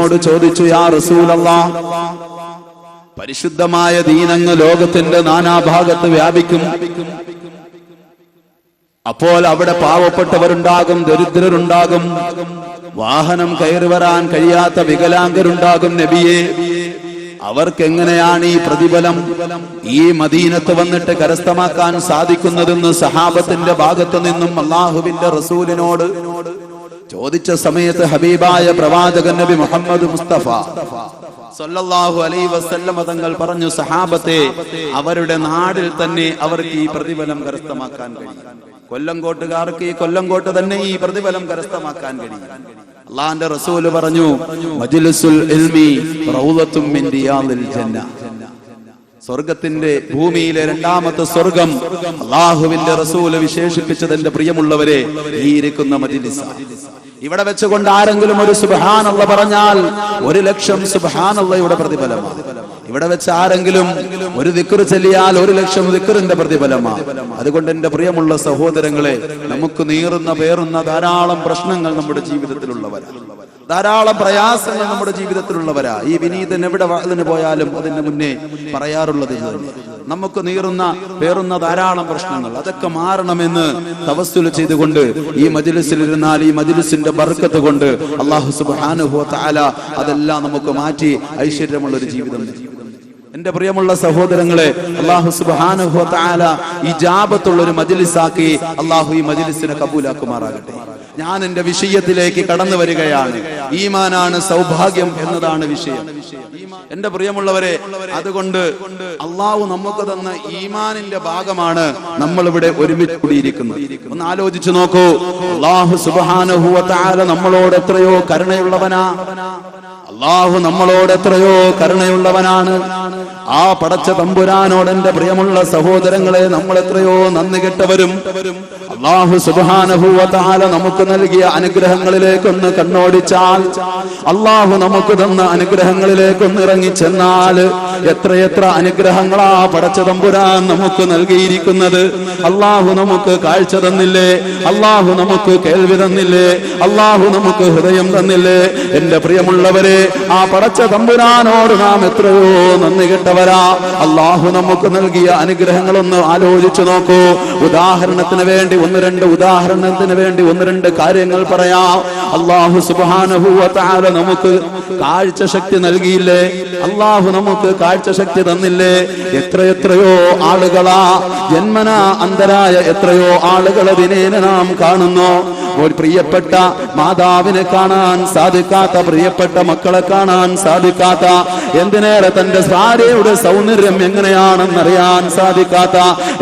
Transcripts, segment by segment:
റസൂലിനോട് ചോദിച്ചു, യാ റസൂലല്ലാഹ്, പരിശുദ്ധമായ ദീനങ്ങ് ലോകത്തിന്റെ നാനാഭാഗത്ത് വ്യാപിക്കും. അപ്പോൾ അവിടെ പാവപ്പെട്ടവരുണ്ടാകും, ദരിദ്രരുണ്ടാകും, വാഹനം കയറി വരാൻ കഴിയാത്ത വികലാംഗരുണ്ടാകും. നബിയെ, അവർക്കെങ്ങനെയാണ് ഈ പ്രതിഫലം ഈ മദീനത്ത് വന്നിട്ട് കരസ്ഥമാക്കാൻ സാധിക്കുന്നതെന്ന് സഹാബത്തിന്റെ ഭാഗത്തു നിന്നും അല്ലാഹുവിന്റെ റസൂലിനോട് ചോദിച്ച സമയത്ത് ഹബീബായ പ്രവാചകൻ നബി മുഹമ്മദ് മുസ്തഫ സല്ലല്ലാഹു അലൈഹി വസല്ലം തങ്ങൾ പറഞ്ഞു, സഹാബത്തെ, അവരുടെ നാടിൽ തന്നെ അവർക്ക് ഈ പ്രതിഫലം കരസ്ഥമാക്കാൻ കഴിയും. കൊല്ലംകോട്ടുകാർക്ക് ഈ കൊല്ലംകോട്ട് തന്നെ ഈ പ്രതിഫലം കരസ്ഥമാക്കാൻ കഴിയും. അല്ലാഹുവിന്റെ റസൂൽ പറഞ്ഞു, മജ്ലിസുൽ ഇൽമി റൗളത്തും മിൻ റിയാദിൽ ജന്ന. സ്വർഗത്തിന്റെ ഭൂമിയിലെ രണ്ടാമത്തെ സ്വർഗം അല്ലാഹുവിന്റെ റസൂൽ വിശേഷിപ്പിച്ചത്, എന്റെ പ്രിയമുള്ളവരെ, ഈ ഇരിക്കുന്ന മജ്ലിസ്. ഇവിടെ വെച്ചുകൊണ്ട് ആരെങ്കിലും ഒരു സുബ്ഹാനല്ലാഹ് പറഞ്ഞാൽ 1,00,000 സുബ്ഹാനല്ലാഹയുടെ പ്രതിഫലമാണ്. ഇവിടെ വെച്ച് ആരെങ്കിലും ഒരു ദിക്ർ ചൊല്ലിയാൽ 1,00,000 ദിക്റിന്റെ പ്രതിഫലമാണ്. അതുകൊണ്ട് എന്റെ പ്രിയമുള്ള സഹോദരങ്ങളെ, നമുക്ക് നീറുന്ന പേറുന്ന ധാരാളം പ്രശ്നങ്ങൾ നമ്മുടെ ജീവിതത്തിലുള്ളവരാണ്, ധാരാളം പ്രയാസങ്ങൾ നമ്മുടെ ജീവിതത്തിലുള്ളവരാ. ഈ വിനീതൻ എവിടെ അതിന് പോയാലും അതിന് മുന്നേ പറയാറുള്ളത് നമുക്ക് നീറുന്ന പേറുന്ന ധാരാളം പ്രശ്നങ്ങൾ, അതൊക്കെ മാറണമെന്ന് തവസ്സുൽ ചെയ്തുകൊണ്ട് ഈ മജ്ലിസിൽ ഇരുന്നാൽ ഈ മജ്ലിസിന്റെ ബർക്കത്ത് കൊണ്ട് അല്ലാഹു സുബ്ഹാനഹു വ തആല അതെല്ലാം നമുക്ക് മാറ്റി ഐശ്വര്യമുള്ള ഒരു ജീവിതം. എന്റെ പ്രിയമുള്ള സഹോദരങ്ങളെ, അല്ലാഹു സുബ്ഹാനഹു വ തആല ഇജാബത്തുള്ള ഒരു മജ്ലിസാക്കി അല്ലാഹു ഈ മജ്ലിസിനെ കബൂലാക്കുമാറാകട്ടെ. ഞാൻ എന്റെ വിഷയത്തിലേക്ക് കടന്നു വരികയാണ്. ഈമാനാണ് സൗഭാഗ്യം എന്നതാണ് വിഷയം. എന്റെ പ്രിയമുള്ളവരെ, അതുകൊണ്ട് അള്ളാഹു നമുക്ക് തന്ന ഈമാനിന്റെ ഭാഗമാണ് നമ്മൾ ഇവിടെ ഒരുമിച്ച് കൂടിയിരിക്കുന്നത്. ഒന്ന് ആലോചിച്ചു നോക്കൂ, അല്ലാഹു സുബ്ഹാനഹു വ തആല നമ്മളോട് എത്രയോ കരുണയുള്ളവനാ. അല്ലാഹു നമ്മളോട് എത്രയോ കരുണയുള്ളവനാണ്. ആ പടച്ച തമ്പുരാനോട് എന്റെ പ്രിയമുള്ള സഹോദരങ്ങളെ, നമ്മൾ എത്രയോ നന്ദി കെട്ടവരും. അല്ലാഹു സുബ്ഹാനഹു വ തആല നമുക്ക് നൽകിയ അനുഗ്രഹങ്ങളിലേക്കൊന്ന് കണ്ണോടിച്ചാൽ, അല്ലാഹു നമുക്ക് തന്ന അനുഗ്രഹങ്ങളിലേക്കൊന്ന് ഇറങ്ങിച്ചെന്നാൽ, എത്രയെത്ര അനുഗ്രഹങ്ങളാ പടച്ച തമ്പുരാൻ നമുക്ക് നൽകിയിരിക്കുന്നത്. അല്ലാഹു നമുക്ക് കാഴ്ച തന്നില്ലേ? അല്ലാഹു നമുക്ക് കേൾവി തന്നില്ലേ? അല്ലാഹു നമുക്ക് ഹൃദയം തന്നില്ലേ? എന്റെ പ്രിയമുള്ളവരെ, ആ പടച്ച തമ്പുരാനോട് നാം എത്രയോ നന്ദി കെട്ടവരാ. അല്ലാഹു നമുക്ക് നൽകിയ അനുഗ്രഹങ്ങളൊന്ന് ആലോചിച്ചു നോക്കൂ. ഉദാഹരണത്തിന് വേണ്ടി ഒന്ന് രണ്ട് കാര്യങ്ങൾ പറയാം. അല്ലാഹു സുബ്ഹാനഹു വ തആല നമുക്ക് കാഴ്ച ശക്തി നൽകിയില്ലേ? അല്ലാഹു നമുക്ക് കാഴ്ച ശക്തി തന്നില്ലേ? എത്രയോ ആളുകളാ ജന്മനാ അന്ധരായ എത്രയോ ആളുകളെ ദിനേന നാം കാണുന്നു. ഒരു പ്രിയപ്പെട്ട മാതാവിനെ കാണാൻ സാധിക്കാത്ത, പ്രിയപ്പെട്ട മക്കളെ കാണാൻ സാധിക്കാത്ത, എന്തിനേറെ തന്റെ ഭാര്യയുടെ സൗന്ദര്യം എങ്ങനെയാണെന്നറിയാൻ സാധിക്കാത്ത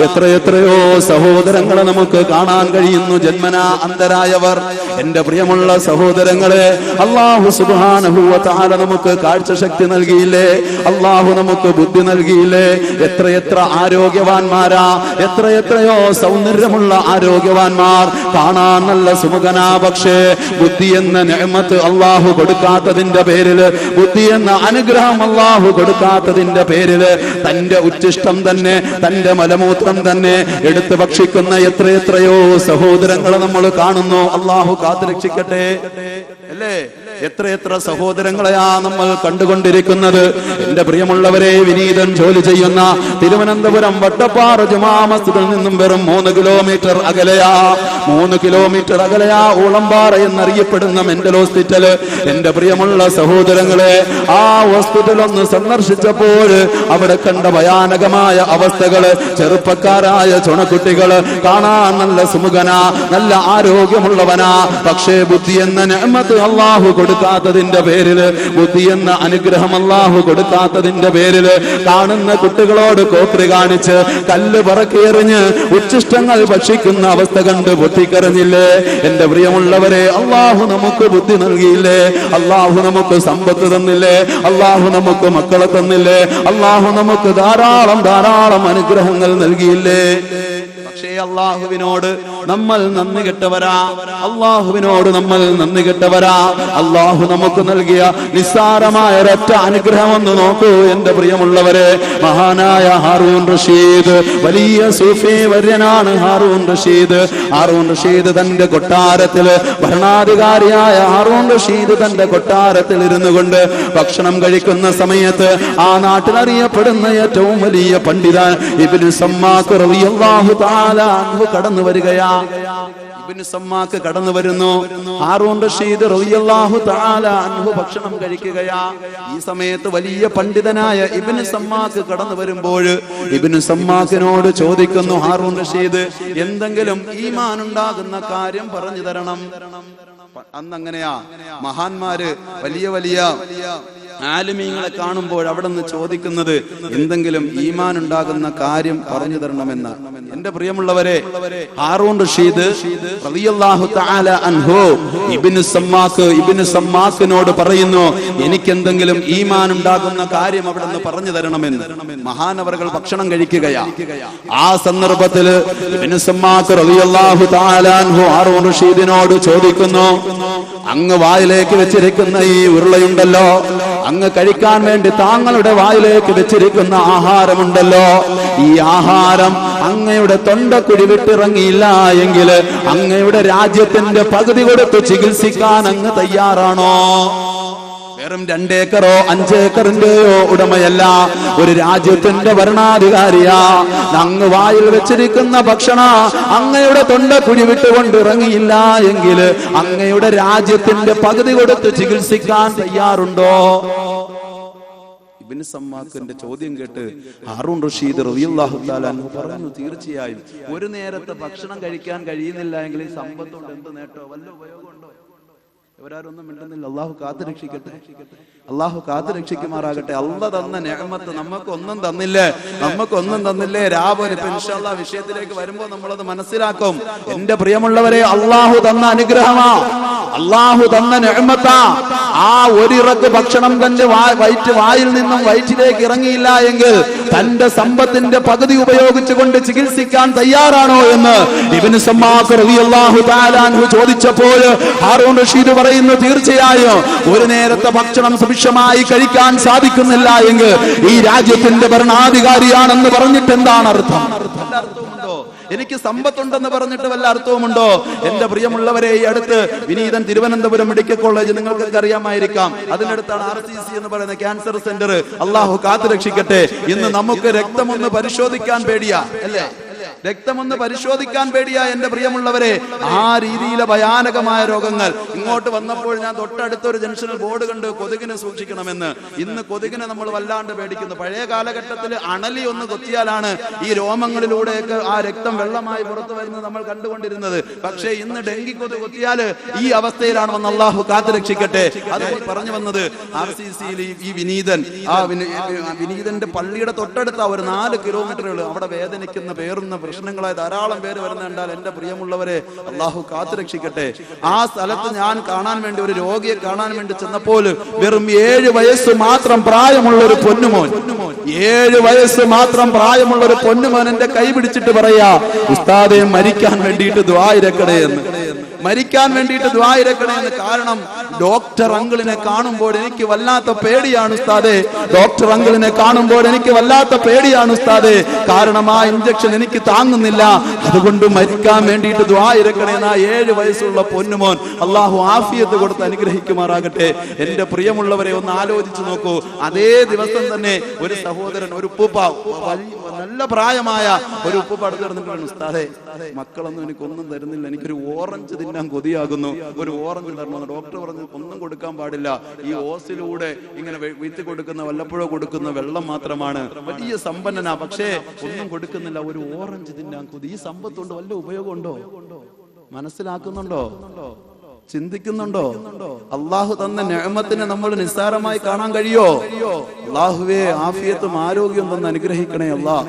എത്രയോ സഹോദരങ്ങളെ നമുക്ക് കാണാൻ കഴിയുന്നു, ജന്മനാ അന്ധരായവർ. എന്റെ പ്രിയമുള്ള സഹോദരങ്ങളെ, അല്ലാഹു സുബ്ഹാനഹു വ തആല നമുക്ക് കാഴ്ച ശക്തി നൽകിയില്ലേ? അല്ലാഹു നമുക്ക് ബുദ്ധി നൽകിയില്ലേ? എത്രയെത്ര ആരോഗ്യവാന്മാരാ, എത്രയോ സൗന്ദര്യമുള്ള ആരോഗ്യവാന്മാർ, കാണാൻ നല്ല സുമുഖനാ. പക്ഷേ ബുദ്ധി എന്ന നിഅമത്ത് അല്ലാഹു കൊടുക്കാത്തതിന്റെ പേരില്, ബുദ്ധി എന്ന അനുഗ്രഹം അല്ലാഹു കൊടുക്കാത്തതിന്റെ പേരില് തന്റെ ഉച്ഛിഷ്ടം തന്നെ, തന്റെ മലമൂത്രം തന്നെ എടുത്ത് ഭക്ഷിക്കുന്ന എത്രയോ സഹോദരങ്ങളെ നമ്മൾ കാണുന്നു. അല്ലാഹു കാത്തുരക്ഷിക്കട്ടെ. അല്ലേ? എത്രയെത്ര സഹോദരങ്ങളെയാ നമ്മൾ കണ്ടുകൊണ്ടിരിക്കുന്നത്. എന്റെ പ്രിയമുള്ളവരെ, വിനീതൻ ജോലി ചെയ്യുന്ന തിരുവനന്തപുരം വട്ടപ്പാറ ജുമാ മസ്ജിദിൽ നിന്നും വെറും 3 കിലോമീറ്റർ അകലെയാ ഊളംപാറ എന്നറിയപ്പെടുന്ന മെന്റൽ ഹോസ്പിറ്റൽ. എന്റെ പ്രിയമുള്ള സഹോദരങ്ങളെ, ആ ഹോസ്പിറ്റൽ ഒന്ന് സന്ദർശിച്ചപ്പോൾ അവിടെ കണ്ട ഭയാനകമായ അവസ്ഥകള്, ചെറുപ്പക്കാരായ ചുണക്കുട്ടികള്, കാണാൻ നല്ല സുമുഖനാ, നല്ല ആരോഗ്യമുള്ളവനാ. പക്ഷേ ബുദ്ധി എന്ന നിഅമത്ത് അല്ലാഹു കൊടുക്കാത്തതിന്റെ പേരില്, ബുദ്ധി എന്ന അനുഗ്രഹം അല്ലാഹു കൊടുക്കാത്തതിന്റെ പേരില് കാണുന്ന കുട്ടികളോട് കോപ്രി കാണിച്ച് കല്ല് പറക്കിയെറിഞ്ഞ് ഉച്ഛിഷ്ടങ്ങൾ ഭക്ഷിക്കുന്ന അവസ്ഥ കണ്ട് പൊട്ടിക്കരഞ്ഞില്ലേ? എന്റെ പ്രിയമുള്ളവരെ, അല്ലാഹു നമുക്ക് ബുദ്ധി നൽകിയില്ലേ? അല്ലാഹു നമുക്ക് സമ്പത്ത് തന്നില്ലേ? അല്ലാഹു നമുക്ക് മക്കളെ തന്നില്ലേ? അല്ലാഹു നമുക്ക് ധാരാളം അനുഗ്രഹങ്ങൾ നൽകിയില്ലേ? പക്ഷേ അള്ളാഹുവിനോട് നമ്മൾ നന്ദി കെട്ടവരാ, അള്ളാഹുവിനോട് നമ്മൾ നന്ദി കെട്ടവരാ. അള്ളാഹു നമുക്ക് നൽകിയ നിസ്സാരമായ ഒരൊറ്റ അനുഗ്രഹം ഒന്ന് നോക്കൂ എന്റെ പ്രിയമുള്ളവരെ. മഹാനായ ഹാറൂൻ റഷീദ്, വലിയ സൂഫി വര്യനാണ് ഹാറൂൻ റഷീദ്. ഹാറൂൻ റഷീദ് തന്റെ കൊട്ടാരത്തില്, ഭരണാധികാരിയായ ഹാറൂൻ റഷീദ് തന്റെ കൊട്ടാരത്തിൽ ഇരുന്നു കൊണ്ട് ഭക്ഷണം കഴിക്കുന്ന സമയത്ത് ആ നാട്ടിൽ അറിയപ്പെടുന്ന ഏറ്റവും വലിയ പണ്ഡിതൻ ഇബ്നു സമ്മാക്ക് റളിയല്ലാഹു തആല അൻഹു കടന്നു വരികയാ. ഇബ്നു സമ്മാക്ക് കടന്നു വരുന്നു. ഹാറൂൻ റഷീദ് റളിയല്ലാഹു തആല അൻഹു ഭക്ഷണം കഴിക്കുകയാ. ഈ സമയത്ത് വലിയ പണ്ഡിതനായ ഇബ്നു സമ്മാക്ക് കടന്നു വരുമ്പോൾ ഇബ്നു സമ്മാക്കിനോട് ചോദിക്കുന്നു ഹാറൂൻ റഷീദ്, എന്തെങ്കിലും ഈമാൻ ഉണ്ടാകുന്ന കാര്യം പറഞ്ഞു തരണം. അന്നങ്ങനെയാ മഹാന്മാര് വലിയ വലിയ ആലിമീങ്ങളെ കാണുമ്പോൾ അവിടെ നിന്ന് ചോദിക്കുന്നത് എന്തെങ്കിലും ഈമാൻ ഉണ്ടാകുന്ന കാര്യം പറഞ്ഞു തരണമെന്ന. എന്റെ പ്രിയമുള്ളവരെ, ഹാറൂൻ റഷീദ് റളിയല്ലാഹു തആല അൻഹു ഇബ്നു സമ്മാക്കിനോട് പറയുന്നു, എനിക്കെന്തെങ്കിലും ഈമാൻ ഉണ്ടാകുന്ന കാര്യം അവിടെ നിന്ന് പറഞ്ഞു തരണമെന്ന്. മഹാനവറുകൾ ഭക്ഷണം കഴിക്കുകയാ. ആ സന്ദർഭത്തിൽ ഇബ്നു സമ്മാക്ക് റളിയല്ലാഹു തആല അൻഹു ഹാറൂൻ റഷീദിനോട് ചോദിക്കുന്നു, അങ്ങ് വായിലേക്ക് വെച്ചിരിക്കുന്ന ഈ ഉരുളയുണ്ടല്ലോ, അങ്ങ് കഴിക്കാൻ വേണ്ടി താങ്കളുടെ വായിലേക്ക് വെച്ചിരിക്കുന്ന ആഹാരമുണ്ടല്ലോ, ഈ ആഹാരം അങ്ങയുടെ തൊണ്ടക്കുഴി വിട്ടിറങ്ങിയില്ല എങ്കിൽ അങ്ങയുടെ രാജ്യത്തിന്റെ പകുതി കൊടുത്ത് ചികിത്സിക്കാൻ അങ്ങ് തയ്യാറാണോ? വെറും 2 ഏക്കറോ 5 ഏക്കറിന്റെയോ ഉടമയല്ല, ഒരു രാജ്യത്തിന്റെ ഭരണാധികാരിയാ. അങ്ങ് വായിൽ വെച്ചിരിക്കുന്ന ഭക്ഷണ അങ്ങയുടെ തൊണ്ടക്കുഴി വിട്ടുകൊണ്ട് ഇറങ്ങിയില്ല എങ്കിൽ അങ്ങയുടെ രാജ്യത്തിന്റെ പകുതി കൊടുത്ത് ചികിത്സിക്കാൻ തയ്യാറുണ്ടോ? ഇബ്നു സമ്മാക്കിന്റെ ചോദ്യം കേട്ട് ഹാറൂൻ റഷീദ് റളിയല്ലാഹു തആല അൻഹു പറഞ്ഞു, തീർച്ചയായും ഒരു നേരത്തെ ഭക്ഷണം കഴിക്കാൻ കഴിയുന്നില്ല എങ്കിൽ ഈ സമ്പത്തുകൊണ്ട് എന്ത് നേട്ടോ, വല്ല ഉപയോഗമുണ്ടോ? ഇവരാരൊന്നും മിണ്ടുന്നില്ല. അള്ളാഹു കാത്തു രക്ഷിക്കട്ടെ, അള്ളാഹു കാത്തു രക്ഷിക്കുമാറാകട്ടെ. അള്ളാഹ് തന്ന നിഅമത്ത് നമുക്കൊന്നും തന്നില്ലേ. രാവിലെ ഇൻഷാ അല്ലാഹ് വിഷയത്തിലേക്ക് വരുമ്പോൾ നമ്മളത് മനസ്സിലാക്കും. എന്റെ പ്രിയമുള്ളവരെ, അള്ളാഹു തന്ന അനുഗ്രഹമാ, അള്ളാഹു തന്ന നിഅമത്താ. ആ ഒരിറക്ക് ഭക്ഷണം തന്റെ വായിൽ നിന്നും വയറ്റിലേക്ക് ഇറങ്ങിയില്ല എങ്കിൽ തന്റെ സമ്പത്തിന്റെ പകുതി ഉപയോഗിച്ചുകൊണ്ട് ചികിത്സിക്കാൻ തയ്യാറാണോ എന്ന് ഇബ്നു സമ്മാക്ക് റളിയല്ലാഹു തആല അൻഹു ചോദിച്ചപ്പോൾ ഹാറൂൻ റഷീദ് പറയുന്നു, തീർച്ചയായും ഒരു നേരത്തെ ഭക്ഷണം സുഭിക്ഷമായി കഴിക്കാൻ സാധിക്കുന്നില്ല എങ്കിൽ ഈ രാജ്യത്തിന്റെ ഭരണാധികാരിയാണെന്ന് പറഞ്ഞിട്ട് എന്താണ് അർത്ഥം? അർത്ഥമുണ്ടോ? എനിക്ക് സമ്പത്തുണ്ടെന്ന് പറഞ്ഞിട്ട് വല്ല അർത്ഥവുമുണ്ടോ? എന്റെ പ്രിയമുള്ളവരെ, ഈ അടുത്ത് വിനീതൻ തിരുവനന്തപുരം മെഡിക്കൽ കോളേജ് നിങ്ങൾക്കൊക്കെ അറിയാമായിരിക്കാം, അതിനടുത്താണ് RCC എന്ന് പറയുന്ന ക്യാൻസർ സെന്റർ. അള്ളാഹു കാത്തു രക്ഷിക്കട്ടെ. ഇന്ന് നമുക്ക് രക്തമൊന്ന് പരിശോധിക്കാൻ പേടിയാ, അല്ലേ? രക്തമൊന്ന് പരിശോധിക്കാൻ പേടിയാ എന്റെ പ്രിയമുള്ളവരെ. ആ രീതിയിലെ ഭയാനകമായ രോഗങ്ങൾ. ഇങ്ങോട്ട് വന്നപ്പോൾ ഞാൻ തൊട്ടടുത്തൊരു ജംഗ്ഷനിൽ ബോർഡ് കണ്ട് കൊതുകിനെ സൂക്ഷിക്കണമെന്ന്. ഇന്ന് കൊതുകിനെ നമ്മൾ വല്ലാണ്ട് പേടിക്കുന്നു. പഴയ കാലഘട്ടത്തിൽ അണലി ഒന്ന് കൊത്തിയാലാണ് ഈ രോമങ്ങളിലൂടെയൊക്കെ ആ രക്തം വെള്ളമായി പുറത്തു വരുന്നത് നമ്മൾ കണ്ടുകൊണ്ടിരുന്നത്. പക്ഷേ ഇന്ന് ഡെങ്കി കൊതുക് കൊത്തിയാൽ ഈ അവസ്ഥയിലാണ് വന്ന് അള്ളാഹു കാത്തു രക്ഷിക്കട്ടെ. അത് പറഞ്ഞു വന്നത് RCCയിൽ ഈ വിനീതന്റെ പള്ളിയുടെ തൊട്ടടുത്ത ഒരു 4 കിലോമീറ്ററുകൾ അവിടെ വേദനിക്കുന്ന പേറുന്ന പ്രശ്നങ്ങളായ ധാരാളം പേര് വരുന്ന കണ്ടാൽ എന്റെ പ്രിയമുള്ളവരെ, അള്ളാഹു കാത്തു രക്ഷിക്കട്ടെ. ആ സ്ഥലത്ത് ഞാൻ കാണാൻ വേണ്ടി, ഒരു രോഗിയെ കാണാൻ വേണ്ടി ചെന്നപ്പോൾ വെറും 7 വയസ്സ് മാത്രം പ്രായമുള്ള ഒരു പൊന്നുമോൻ, 7 വയസ്സ് മാത്രം പ്രായമുള്ള ഒരു പൊന്നുമോൻ എന്റെ കൈ പിടിച്ചിട്ട് പറയാ, ഉസ്താദെ മരിക്കാൻ വേണ്ടിയിട്ട് ദുആ ഇരക്കണേ എന്ന്. മരിക്കാൻ വേണ്ടിയിട്ട് ദുആ ഇരക്കണേ എന്ന്. കാരണം ഡോക്ടർ അങ്കിളിനെ കാണുമ്പോൾ എനിക്ക് വല്ലാത്ത പേടിയാണ് ഉസ്താദേ, ഡോക്ടർ അങ്കിളിനെ കാണുമ്പോൾ എനിക്ക് വല്ലാത്ത പേടിയാണ് ഉസ്താദേ. കാരണം ആ ഇഞ്ചക്ഷൻ എനിക്ക് താങ്ങുന്നില്ല, അതുകൊണ്ട് മരിക്കാൻ വേണ്ടിയിട്ട് ദുആ ഇരക്കണേ എന്ന്. 7 വയസ്സുള്ള പൊന്നുമോൻ അള്ളാഹു ആഫിയത്ത് കൊടുത്ത് അനുഗ്രഹിക്കുമാറാകട്ടെ. എന്റെ പ്രിയമുള്ളവരെ, ഒന്ന് ആലോചിച്ചു നോക്കൂ. അതേ ദിവസം തന്നെ ഒരു സഹോദരൻ, ഒരു ഉപ്പൂപ്പ, നല്ല പ്രായമായ ഒരു ഉപ്പൂപ്പ അടുത്ത് കിടന്നിട്ട്, ഉസ്താദേ മക്കളൊന്നും എനിക്കൊന്നും തരുന്നില്ല, എനിക്കൊരു ഓറഞ്ച് തിന്നാൻ കൊതിയാകുന്നു, ഒരു ഓറഞ്ച് തരണമെന്ന്. ഡോക്ടർ പറഞ്ഞു ഒന്നും കൊടുക്കാൻ പാടില്ല, ഈ ഓസിലൂടെ ഇങ്ങനെ വീഴ്ത്തി കൊടുക്കുന്ന വല്ലപ്പോഴോ കൊടുക്കുന്ന വെള്ളം മാത്രമാണ്. വലിയ സമ്പന്നനാ, പക്ഷേ ഒന്നും കൊടുക്കുന്നില്ല, ഒരു ഓറഞ്ച് തിന്നാൻ കൊതി. ഈ സമ്പത്തുകൊണ്ട് വല്ല ഉപയോഗമുണ്ടോ? മനസ്സിലാക്കുന്നുണ്ടോ? ചിന്തിക്കുന്നുണ്ടോ? അള്ളാഹു തന്ന നിഅമത്തിനെ നമ്മൾ നിസ്സാരമായി കാണാൻ കഴിയോ? അള്ളാഹുവേ ആഫിയത്തും ആരോഗ്യവും തന്ന് അനുഗ്രഹിക്കണേ അല്ലാഹ്.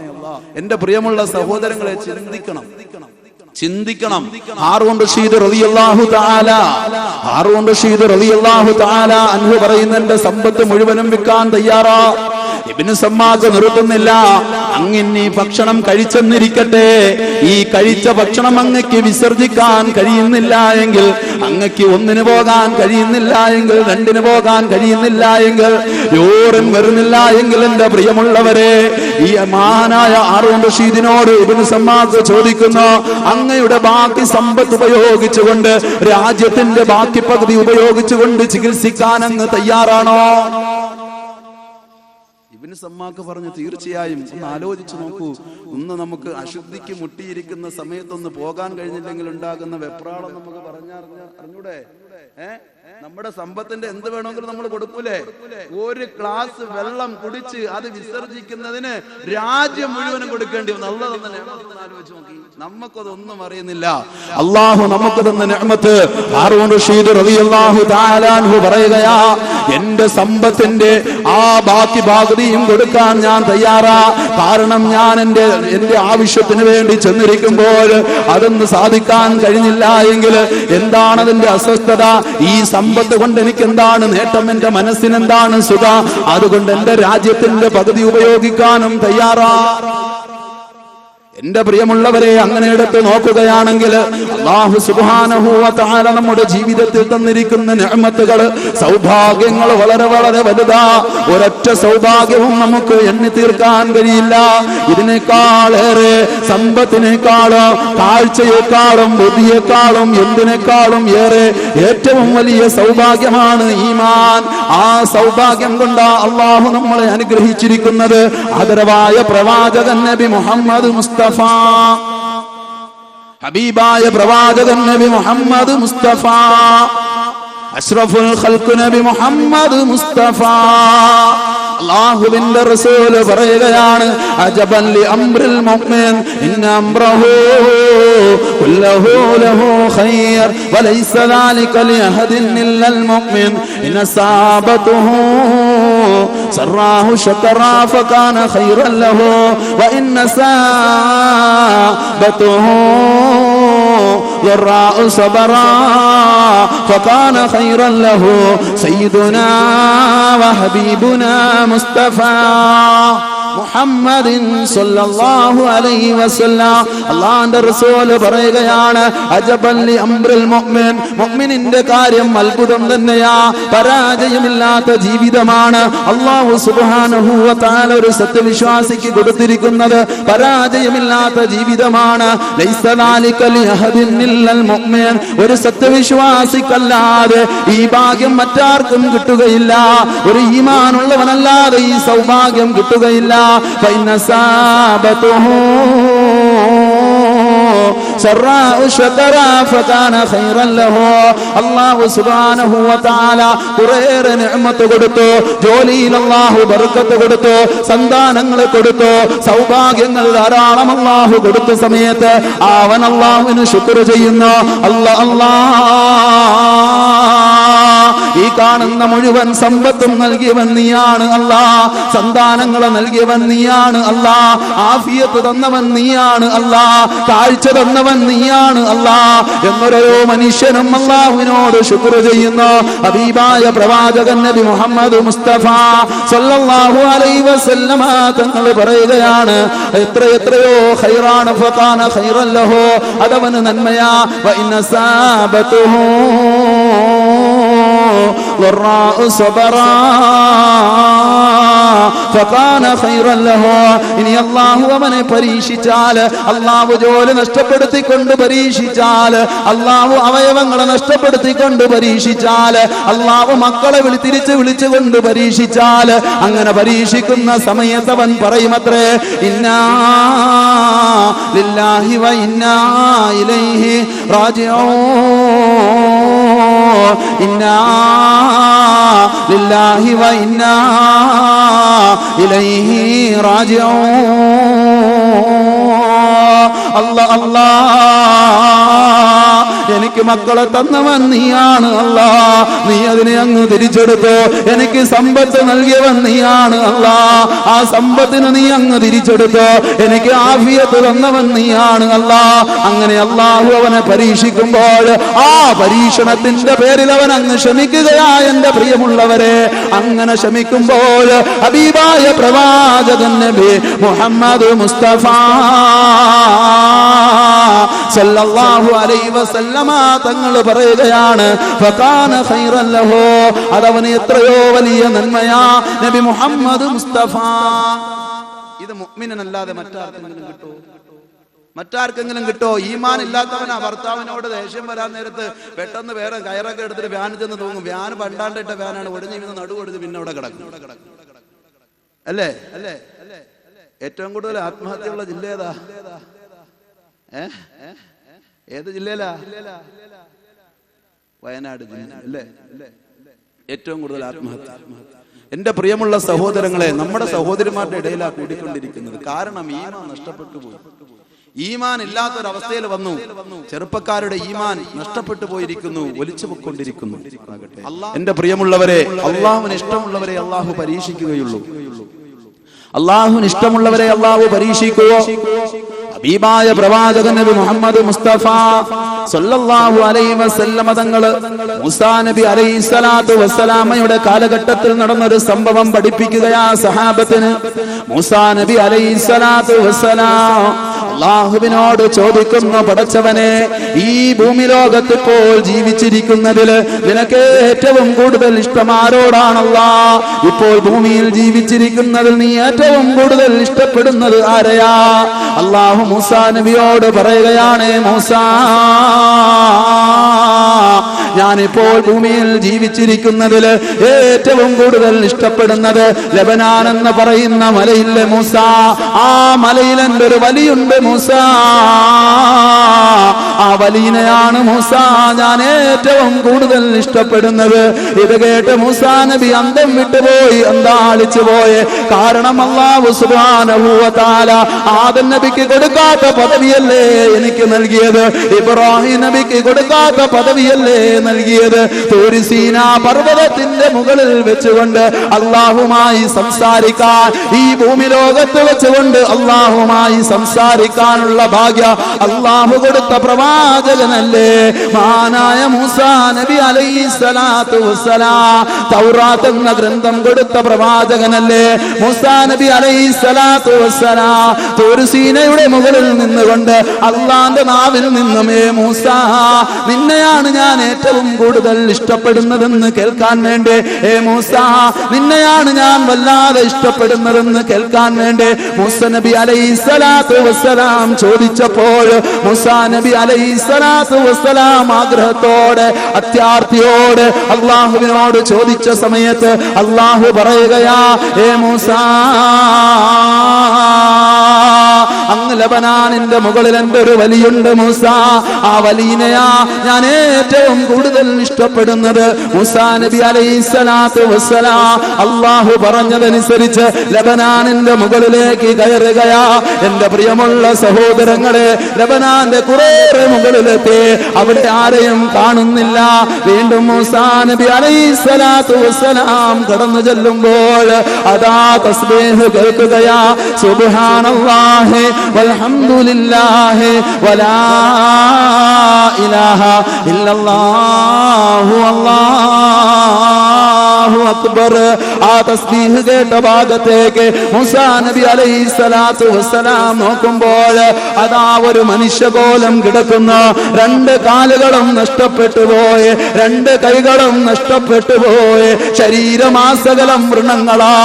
എന്റെ പ്രിയമുള്ള സഹോദരങ്ങളെ, ചിന്തിക്കണം. ഹാറൂൻ റഷീദ് റളിയല്ലാഹു തആല അൻഹു പറയുന്ന എന്റെ സമ്പത്ത് മുഴുവനും വിൽക്കാൻ തയ്യാറാ, ഇബ്നു സമ്മാക്ക് നിർത്തുന്നില്ല. അങ്ങനെ ഭക്ഷണം കഴിച്ചെന്നിരിക്കട്ടെ, ഈ കഴിച്ച ഭക്ഷണം അങ്ങക്ക് വിസർജിക്കാൻ കഴിയുന്നില്ല എങ്കിൽ, അങ്ങക്ക് ഒന്നിന് പോകാൻ കഴിയുന്നില്ല എങ്കിൽ, രണ്ടിന് പോകാൻ കഴിയുന്നില്ല എങ്കിൽ, യൂറിൻ വരുന്നില്ല എങ്കിൽ, എന്റെ പ്രിയമുള്ളവരെ, ഈ മഹാനായ ഹാറൂൻ റഷീദിനോട് ഇബ്നു സമ്മാക്ക് ചോദിക്കുന്നു, അങ്ങയുടെ ബാക്കി സമ്പത്ത് ഉപയോഗിച്ചുകൊണ്ട്, രാജ്യത്തിന്റെ ബാക്കി പകുതി ഉപയോഗിച്ചുകൊണ്ട് ചികിത്സിക്കാൻ അങ്ങ് തയ്യാറാണോ? ഇബ്നു സമ്മാക്ക് പറഞ്ഞു, തീർച്ചയായും. ഒന്ന് ആലോചിച്ചു നോക്കൂ, ഒന്ന് നമുക്ക് അശുദ്ധിക്ക് മുട്ടിയിരിക്കുന്ന സമയത്തൊന്ന് പോകാൻ കഴിഞ്ഞില്ലെങ്കിൽ ഉണ്ടാകുന്ന വെപ്രാളം നമുക്ക് അറിഞ്ഞൂടെ? നമ്മുടെ സമ്പത്തിന്റെ എന്ത് വേണമെങ്കിലും നമ്മൾ കൊടുക്കൂലേ? ഒരു ഗ്ലാസ് വെള്ളം കുടിച്ച് അത് വിസർജിക്കുന്നതിന് രാജ്യം മുഴുവനും കൊടുക്കേണ്ടി വന്നു. അല്ലാഹു തന്ന നിഅമത്ത് ആലോചിച്ച് നോക്കി. നമുക്കതൊന്നും അറിയുന്നില്ല. അള്ളാഹു നമുക്ക് തന്ന നിഅമത്ത്. ഹാറൂൻ റഷീദ് റളിയല്ലാഹു തആല അൻഹു പറയുകയാ, എന്റെ സമ്പത്തിന്റെ ആ ബാക്കി ഭാഗതിയും കൊടുക്കാൻ ഞാൻ തയ്യാറാ. കാരണം ഞാൻ എന്റെ ആവശ്യത്തിന് വേണ്ടി ചെന്നിരിക്കുമ്പോൾ അതൊന്ന് സാധിക്കാൻ കഴിഞ്ഞില്ല എങ്കിൽ എന്താണ് അതിന്റെ അസ്വസ്ഥത? ഈ സമ്പത്ത് കൊണ്ട് എനിക്ക് എന്താണ് നേട്ടം? എന്റെ മനസ്സിനെന്താണ് സുഖം? അതുകൊണ്ട് എന്റെ രാജ്യത്തിന്റെ പകുതി ഉപയോഗിക്കാനും തയ്യാറാ. എന്റെ പ്രിയമുള്ളവരെ, അങ്ങനെ എടുത്ത് നോക്കുകയാണെങ്കിൽ അല്ലാഹു സുബ്ഹാനഹു വ തആല നമ്മുടെ ജീവിതത്തിൽ തന്നിരിക്കുന്ന നിഅമത്തുകൾ, സൗഭാഗ്യങ്ങൾ വളരെ വളരെ വലുതാ. ഒരൊറ്റ സൗഭാഗ്യവും നമുക്ക് എണ്ണി തീർക്കാൻ കഴിയില്ല. ഇതിനേക്കാളേറെ, സമ്പത്തിനേക്കാളും കാഴ്ചയെക്കാളും ബുദ്ധിയെക്കാളും എന്തിനേക്കാളും ഏറെ ഏറ്റവും വലിയ സൗഭാഗ്യമാണ് ഈമാൻ. ആ സൗഭാഗ്യം കൊണ്ട് അല്ലാഹു നമ്മളെ അനുഗ്രഹിച്ചിരിക്കുന്നത്. ആദരവായ പ്രവാചകൻ നബി മുഹമ്മദ് മുസ്തഫ, ഹബീബായ പ്രവാചകൻ നബി മുഹമ്മദ് മുസ്തഫ, അഷ്റഫുൽ ഖൽഖ് നബി മുഹമ്മദ് മുസ്തഫ, അല്ലാഹുവിന്റെ റസൂൽ പറയുകയാണ്, അജബൻ ലി അംറിൽ മുഅ്മിൻ ഇന്ന അംറഹു കുല്ലഹു ലഹു ഖൈർ വലൈസ ദാലിക ലി അഹദിൻ ഇല്ലൽ മുഅ്മിൻ ഇൻ അസാബതുഹു സറാഹു ശകറാ ഫകാന ഖൈറൻ ലഹു വഇൻ അസാബതുഹു ضراء صبرا فكان خيرا له سيدنا وحبيبنا مصطفى മുഹമ്മദിൻ സല്ലല്ലാഹു അലൈഹി വസല്ലം. അല്ലാഹുവിന്റെ റസൂൽ പറയുകയാണ്, അജബൻ ലി അംറിൽ മുഅ്മിൻ, മുഅ്മിനിന്റെ കാര്യം അത്ഭുതം തന്നെയാ. പരാജയമില്ലാത്ത ജീവിതമാണ് അല്ലാഹു സുബ്ഹാനഹു വ തആല ഒരു സത്യവിശ്വാസിക്ക് കൊടുത്തിരിക്കുന്നത്. പരാജയമില്ലാത്ത ജീവിതമാണ്. ലൈസ ദാലിക ലി അഹദിൻ ഇല്ലൽ മുഅ്മിൻ, ഒരു സത്യവിശ്വാസിക്കല്ലാതെ ഈ ഭാഗ്യം മറ്റാർക്കും കിട്ടുകയില്ല. ഒരു ഈമാനുള്ളവനല്ലാതെ ഈ സൗഭാഗ്യം കിട്ടുകയില്ല. فإن أصابته سراء شكرا فكان خيرا له. അല്ലാഹു സുബ്ഹാനഹു വ തആല കുറേയേറെ നിഅമത്ത് കൊടുത്തു. ജോലിയിൽ അല്ലാഹു ബർക്കത്ത് കൊടുത്തു, സന്താനങ്ങളെ കൊടുത്തു, സൗഭാഗ്യങ്ങൾ ധാരാളം അല്ലാഹു കൊടുത്ത സമയത്ത് അവൻ അല്ലാഹുവിന് ശുക്ർ ചെയ്യുന്നു. ഈ കാണുന്ന മുഴുവൻ സമ്പത്തും നൽകിയവൻ നീയാണ് അല്ലാ, സന്താനങ്ങളെ നൽകിയവൻ നീയാണ് അല്ലാ, ആഫിയത്ത് തന്നവൻ നീയാണ് അല്ലാ, കാഴ്ച തന്നവൻ നീയാണ് അല്ലാ എന്നോരോ മനുഷ്യനും അല്ലാഹുവിനോട് ശുക്ർ ചെയ്യുന്നു. ഹബീബായ പ്രവാചകൻ നബി മുഹമ്മദ് മുസ്തഫ സല്ലല്ലാഹു അലൈഹി വസല്ലമ തങ്ങൾ പറയുകയാണ്, എത്രയോ ഖൈറാണ് ഫകാന ഖൈറൻ ലഹു, അതവന് നന്മയാ. വ ഇൻ അസാബതുഹു ضراء صبرا فكان خيرا له. ഇനി അല്ലാഹു അവനെ പരീക്ഷിച്ചാൽ, അല്ലാഹു ജോലി നഷ്ടപ്പെടുത്തിക്കൊണ്ട് പരീക്ഷിച്ചാൽ, അല്ലാഹു അവയവങ്ങളെ നഷ്ടപ്പെടുത്തിക്കൊണ്ട് പരീക്ഷിച്ചാൽ, അല്ലാഹു മക്കളെ തിരിച്ച് വിളിച്ചുകൊണ്ട് പരീക്ഷിച്ചാൽ, അങ്ങനെ പരീക്ഷിക്കുന്ന സമയത്ത് അവൻ പറയുമത്രേ, ഇന്നാ ലില്ലാഹി വ ഇന്നാ ഇലൈഹി റാജിഊൻ, ഇന്നാ ലില്ലാഹി വ ഇന്നാ ഇലൈഹി റാജിഊൻ. അല്ലാഹ് എനിക്ക് മക്കളെ തന്നവൻ നീയാണ് അല്ലാ, നീ അതിനെ അങ്ങ് തിരിച്ചെടുത്തോ. എനിക്ക് സമ്പത്ത് നൽകിയവൻ നീയാണ് അല്ലാ, ആ സമ്പത്തിന് നീ അങ്ങ് തിരിച്ചെടുത്തോ. എനിക്ക് ആഫിയത്ത് തന്നവൻ നീയാണ് അല്ലാ. അങ്ങനെ അല്ലാഹു അവനെ പരീക്ഷിക്കുമ്പോൾ ആ പരീക്ഷണത്തിന്റെ പേരിൽ അവൻ അങ്ങ് ക്ഷമിക്കുകയാ. എന്റെ പ്രിയമുള്ളവരെ, അങ്ങനെ ക്ഷമിക്കുമ്പോൾ ഹബീബായ പ്രവാചകൻ നബി മുഹമ്മദ് മുസ്തഫ സല്ലല്ലാഹു അലൈഹി വസല്ലമ തങ്ങൾ പറയുകയാണ്, ഫകാന ഖൈറൻ ലഹു, അതവന് എത്രയോ വലിയ നന്മയാ. നബി മുഹമ്മദ് മുസ്തഫ. ഇത് മുഅ്മിനല്ലാതെ മറ്റാർക്കെങ്കിലും കിട്ടുമോ? മറ്റാർക്കെങ്കിലും കിട്ടോ? ഈമാൻ ഇല്ലാത്തവനാ ഭർത്താവിനോട് ദേഷ്യം വരാൻ നേരത്ത് പെട്ടെന്ന് വേറെ കയറൊക്കെ എടുത്തിട്ട് വ്യാൻ ചെന്ന് തൂങ്ങും. വ്യാൻ പണ്ടാണ്ടിട്ട വ്യാനാണ്, ഒടിഞ്ഞ് വീണ് നടുവൊടിഞ്ഞ് പിന്നെ അവിടെ കിടക്കും. അല്ലേ? ഏറ്റവും കൂടുതൽ ആത്മഹത്യയുള്ള ജില്ല ഏതാ? ഏത് ജില്ലയിലാ? വയനാട് ജില്ല അല്ലേ? ഏറ്റവും കൂടുതൽ ആത്മഹത്യ. എന്റെ പ്രിയമുള്ള സഹോദരങ്ങളെ, നമ്മുടെ സഹോദരിമാരുടെ ഇടയിലാ കൂടിക്കൊണ്ടിരിക്കുന്നത്. കാരണം ഈമാൻ നഷ്ടപ്പെട്ടു പോയി. ഈമാൻ ഇല്ലാത്തൊരവസ്ഥയിൽ വന്നു. ചെറുപ്പക്കാരുടെ ഈമാൻ നഷ്ടപ്പെട്ടു പോയിരിക്കുന്നു, ഒലിച്ചു പൊക്കൊണ്ടിരിക്കുന്നു. എന്റെ പ്രിയമുള്ളവരെ, അള്ളാഹുവിന് ഇഷ്ടമുള്ളവരെ അള്ളാഹു പരീക്ഷിക്കുകയുള്ളൂ. അള്ളാഹുവിന് ഇഷ്ടമുള്ളവരെ അള്ളാഹു പരീക്ഷിക്കുകയോ. ഹബീബായ പ്രവാചകൻ നബി മുഹമ്മദ് മുസ്തഫ സല്ലല്ലാഹു അലൈഹി വസല്ലമ തങ്ങൾ മൂസാ നബി അലൈഹിസ്സലാത്തു വസ്സലാമയുടെ കാലഘട്ടത്തിൽ നടന്നൊരു സംഭവം പഠിപ്പിക്കുകയാ സഹാബത്തിന്. മൂസാ നബി അലൈഹിസ്സലാത്തു വസ്സലാം അല്ലാഹുവിനോട് ചോദിക്കുന്നു, പടച്ചവനെ, ഈ ഭൂമി ലോകത്ത് ഇപ്പോൾ ജീവിച്ചിരിക്കുന്നതിൽ നിനക്ക് ഏറ്റവും കൂടുതൽ ഇഷ്ടം ആരോടാണല്ലാ? ഇപ്പോൾ ഭൂമിയിൽ ജീവിച്ചിരിക്കുന്നതിൽ നീ ഏറ്റവും കൂടുതൽ ഇഷ്ടപ്പെടുന്നത് ആരെയാ? അല്ലാഹു മൂസാ നബിയോട് പറയുകയാണ്, മൂസാ, ഞാനിപ്പോൾ ഭൂമിയിൽ ജീവിച്ചിരിക്കുന്നതിൽ ഏറ്റവും കൂടുതൽ ഇഷ്ടപ്പെടുന്നത് ലബനാൻ എന്ന് പറയുന്ന മലയിലെ മൂസ. ആ മലയിൽ എൻ്റെ ഒരു വലിയുണ്ട് മൂസ, ആ വലിയനെയാണ് മൂസ ഞാൻ ഏറ്റവും കൂടുതൽ ഇഷ്ടപ്പെടുന്നത്. ഇത് കേട്ട് മൂസാ നബി അന്തം വിട്ടുപോയി, അന്താളിച്ചു പോയി. കാരണം അല്ലാഹു സുബ്ഹാനഹു വ തആല ആദം നബിക്ക് കൊടുക്കാത്ത പദവിയല്ലേ എനിക്ക് നൽകിയത്? ഇബ്രാഹിം നബിക്ക് കൊടുക്കാത്ത പദവിയല്ലേ നൽകിയത്? തൂർ സീനാ പർവ്വതത്തിന്റെ മുകളിൽ വെച്ചുകൊണ്ട് അല്ലാഹുമായി സംസാരിക്കാൻ, ഈ ഭൂമി ലോകത്ത് വെച്ചുകൊണ്ട് അല്ലാഹുമായി സംസാരിക്കാനുള്ള ഭാഗ്യം അല്ലാഹു കൊടുത്ത പ്രവാചകനല്ലേ മഹാനായ മൂസാ നബി അലൈഹിസ്സലാത്തു വസ്സലാം. തൗറാത്ത് എന്ന ഗ്രന്ഥം കൊടുത്ത പ്രവാചകനല്ലേ മൂസാ നബി അലൈഹിസ്സലാത്തു വസ്സലാം. തൂർ സീനയുടെ മുകളിൽ നിന്നുകൊണ്ട് അല്ലാഹുവിന്റെ നാവിൽ നിന്നും, ഏ മൂസാ, നിന്നെയാണ് ഞാൻ ഏറ്റവും കൂടുതൽ ഇഷ്ടപ്പെടുന്നതെന്ന് കേൾക്കാൻ വേണ്ടി, ഏ മൂസാ, നിന്നെയാണ് ഞാൻ വല്ലാതെ ഇഷ്ടപ്പെടുന്നതെന്ന് കേൾക്കാൻ വേണ്ടി മൂസാ നബി അലൈഹിസ്സലാത്തു വസ്സലാം ചോദിച്ചപ്പോൾ മൂസാ നബി അലൈഹിസ്സലാത്തു വസ്സലാം ആഗ്രഹത്തോടെ, അത്യാർത്തിയോടെ അല്ലാഹുവിനോട് ചോദിച്ച സമയത്ത് അല്ലാഹു പറയുകയാ, ഏ മൂസാ, അങ്ങ് ലബനാനിന്റെ മുകളിൽ എൻ്റെ ഒരു വലിയുണ്ട് മൂസ, ആ വലിയനെയാ ഞാൻ ഏറ്റവും കൂടുതൽ ഇഷ്ടപ്പെടുന്നത്. മൂസാ നബി അലൈഹിസ്സലാത്തു വസ്സലാം അല്ലാഹു പറഞ്ഞതനുസരിച്ച് ലബനാനിന്റെ മുകളിലേക്ക് കയറുകയാ. എന്റെ പ്രിയമുള്ള സഹോദരങ്ങളെ, ലബനാന്റെ കുറേ മുകളിലെത്തി, അവിടെ ആരെയും കാണുന്നില്ല. വീണ്ടും മൂസാ നബി അലൈഹിസ്സലാത്തു വസ്സലാം കടന്നു ചെല്ലുമ്പോൾ അതാ തസ്ബീഹ് കേൾക്കുകയാ, സുബ്ഹാനല്ലാഹി വൽഹംദുലില്ലാഹി വലാ ഇലാഹ ഇല്ലല്ലാഹു അല്ലാഹു അക്ബർ. ആ തസ്ബീഹ് കേട്ട ഭാഗത്തേക്ക് മൂസാ നബി അലൈഹിസ്സലാത്തു വസ്സലാം നോക്കുമ്പോൾ അതാ ഒരു മനുഷ്യകോലം കിടക്കുന്നു. രണ്ട് കാലുകളും നഷ്ടപ്പെട്ടു പോയി, രണ്ട് കൈകളും നഷ്ടപ്പെട്ടു പോയി, ശരീരമാസകലം വൃണങ്ങളാ.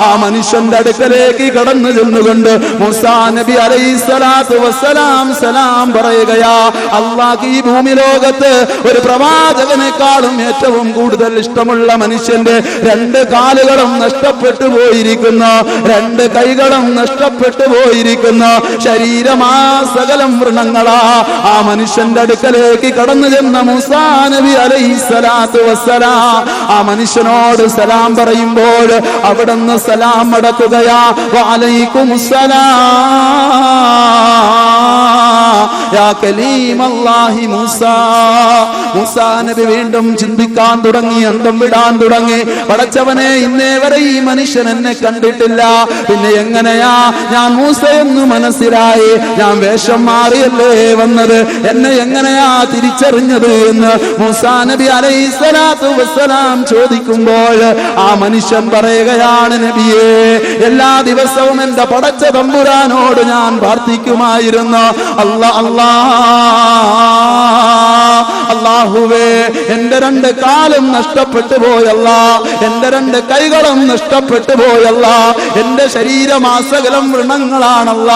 ആ മനുഷ്യന്റെ അടുക്കലേക്ക് കടന്നു ചെന്നുകൊണ്ട് മൂസാ നബി അലൈഹിസ്സലാത്തു വസ്സലാം സലാം പറയുകയാ, അല്ലാഹ് ഈ ഭൂമി ലോകത്ത് ഒരു പ്രവാചകനേക്കാളും ഏറ്റവും കൂടുതൽ ഇഷ്ടമുള്ള മനുഷ്യന്റെ രണ്ട് കാലുകളും നഷ്ടപ്പെട്ടു പോയിരിക്കുന്നു, രണ്ട് കൈകളും നഷ്ടപ്പെട്ടു പോയിരിക്കുന്നു, ശരീരമാസകലം വൃണങ്ങളാ. ആ മനുഷ്യന്റെ അടുക്കലേക്ക് കടന്നു ചെന്ന മൂസാ നബി അലൈഹിസ്സലാത്തു വസ്സലാം ആ മനുഷ്യനോട് സലാം പറയുമ്പോൾ അവിടുന്ന് സലാം മടക്കുകയാ, വഅലൈക്കുമുസ്സലാം യാ കലീമല്ലാഹി മൂസാ. മൂസാ നബി വീണ്ടും ചിന്തിക്കാൻ തുടങ്ങി, അന്തം വിടാൻ തുടങ്ങി. പടച്ചവനെ, ഇന്നേ വരെ ഈ മനുഷ്യൻ എന്നെ കണ്ടിട്ടില്ല, പിന്നെ എങ്ങനെയാ ഞാൻ മൂസയെന്ന് മനസ്സിലായി? ഞാൻ വേഷം മാറിയല്ലേ വന്നത്, എന്നെ എങ്ങനെയാ തിരിച്ചറിഞ്ഞത് എന്ന് മൂസാ നബി അലൈഹിസ്സലാത്തു വസ്സലാം ചോദിക്കുമ്പോൾ ആ മനുഷ്യൻ പറയുകയാണ്, നബിയേ, എല്ലാ ദിവസവും എന്റെ പടച്ച തമ്പുരാനോട് ഞാൻ പ്രാർത്ഥിക്കുമായിരുന്നു, അല്ലാഹുവേ, എന്റെ രണ്ട് കാലും നഷ്ടപ്പെട്ടു പോയല്ല, എന്റെ രണ്ട് കൈകളും നഷ്ടപ്പെട്ടു പോയല്ല, എന്റെ ശരീരമാസകലം വ്രണങ്ങളാണല്ല.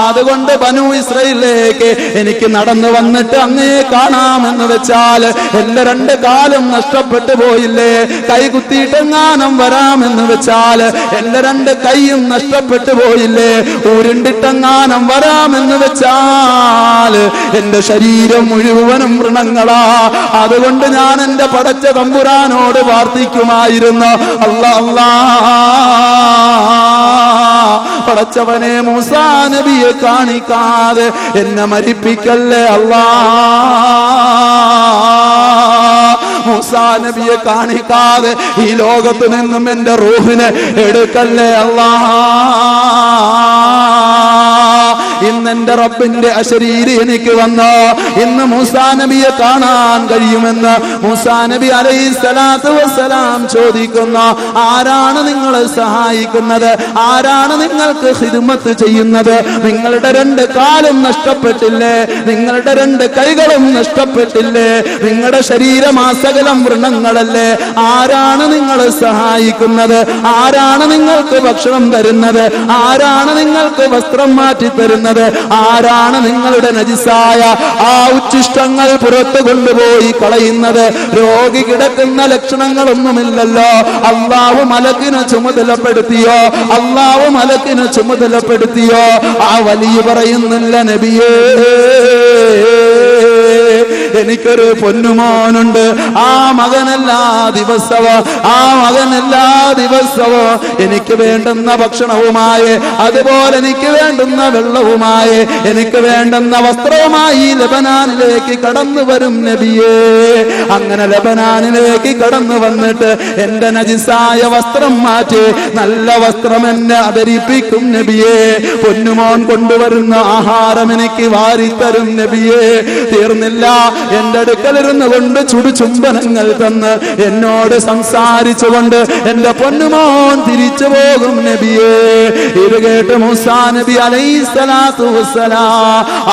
അതുകൊണ്ട് ബനൂ ഇസ്രായേലിലേക്ക് എനിക്ക് നടന്നു വന്നിട്ട് അങ്ങേ കാണാമെന്ന് വെച്ചാൽ എന്റെ രണ്ട് കാലും നഷ്ടപ്പെട്ടു പോയില്ലേ? കൈ കുത്തിയിട്ടെങ്ങാനും വരാമെന്ന് വെച്ചാൽ എന്റെ രണ്ട് കൈയും നഷ്ടപ്പെട്ടു പോയില്ലേ? ഉരുണ്ടിട്ടെങ്ങാനും വരാമെന്ന് വെച്ചാൽ എന്റെ ശരീരം മുഴുവനും വ്രണങ്ങളാ. അതുകൊണ്ട് ഞാൻ എന്റെ പടച്ച തമ്പുരാനോട് പ്രാർത്ഥിക്കുമായിരുന്നു, അല്ലാ, പടച്ചവനെ, മൂസാ നബിയെ കാണിക്കാതെ എന്നെ മരിപ്പിക്കല്ലേ അല്ലാ. മൂസാ നബിയെ കാണിക്കാതെ ഈ ലോകത്ത് നിന്നും എന്റെ റൂഹിനെ എടുക്കല്ലേ അല്ലാ. ഇന്ന് എന്റെ റബ്ബിന്റെ അശരീരി എനിക്ക് വന്നോ, ഇന്ന് മൂസാ നബിയെ കാണാൻ കഴിയുമെന്ന് മൂസാ നബി അലൈഹിസ്സലാത്തു വസ്സലാം ചോദിക്കുന്നു. ആരാണ് നിങ്ങളെ സഹായിക്കുന്നത്? ആരാണ് നിങ്ങൾക്ക് ഖിദ്മത്ത് ചെയ്യുന്നത്? നിങ്ങളുടെ രണ്ട് കാലും നഷ്ടപ്പെട്ടില്ലേ? നിങ്ങളുടെ രണ്ട് കൈകളും നഷ്ടപ്പെട്ടില്ലേ? നിങ്ങളുടെ ശരീരമാസകലം വ്രണങ്ങളല്ലേ? ആരാണ് നിങ്ങളെ സഹായിക്കുന്നത്? ആരാണ് നിങ്ങൾക്ക് ഭക്ഷണം തരുന്നത്? ആരാണ് നിങ്ങൾക്ക് വസ്ത്രം മാറ്റി തരുന്നത്? ആരാണ് നിങ്ങളുടെ നജിസായ ആ ഉച്ഛിഷ്ടങ്ങൾ പുറത്തു കൊണ്ടുപോയി കളയുന്നത്? രോഗി കിടക്കുന്ന ലക്ഷണങ്ങളൊന്നുമില്ലല്ലോ. അല്ലാഹു മലക്കിനെ ചുമതലപ്പെടുത്തിയോ? അല്ലാഹു മലക്കിനെ ചുമതലപ്പെടുത്തിയോ? ആ വലിയ പറയുന്നില്ല, നബിയേ, എനിക്കൊരു പൊന്നുമോനുണ്ട്. ആ മകനെല്ലാ ദിവസവും എനിക്ക് വേണ്ടുന്ന ഭക്ഷണവുമായി, അതുപോലെ എനിക്ക് വേണ്ടുന്ന വെള്ളവുമായി, എനിക്ക് വേണ്ടുന്ന വസ്ത്രവുമായി ലബനാനിലേക്ക് കടന്നു വരും നബിയേ. അങ്ങനെ ലബനാനിലേക്ക് കടന്നു വന്നിട്ട് എന്റെ നജിസായ വസ്ത്രം മാറ്റി നല്ല വസ്ത്രം എന്നെ ധരിപ്പിക്കും നബിയേ. പൊന്നുമോൻ കൊണ്ടുവരുന്ന ആഹാരം എനിക്ക് വാരിത്തരും നബിയേ. തീർന്നില്ല, എന്റെ അടുക്കലിരുന്ന് കൊണ്ട് ചുടുചുംബനങ്ങൾ തന്ന് എന്നോട് സംസാരിച്ചുകൊണ്ട് എന്റെ പൊന്നുമോൻ തിരിച്ചു പോകും നബിയേ. ഇത് കേട്ട് മൂസാ നബി അലൈഹിസ്സലാത്തു വസ്സലാം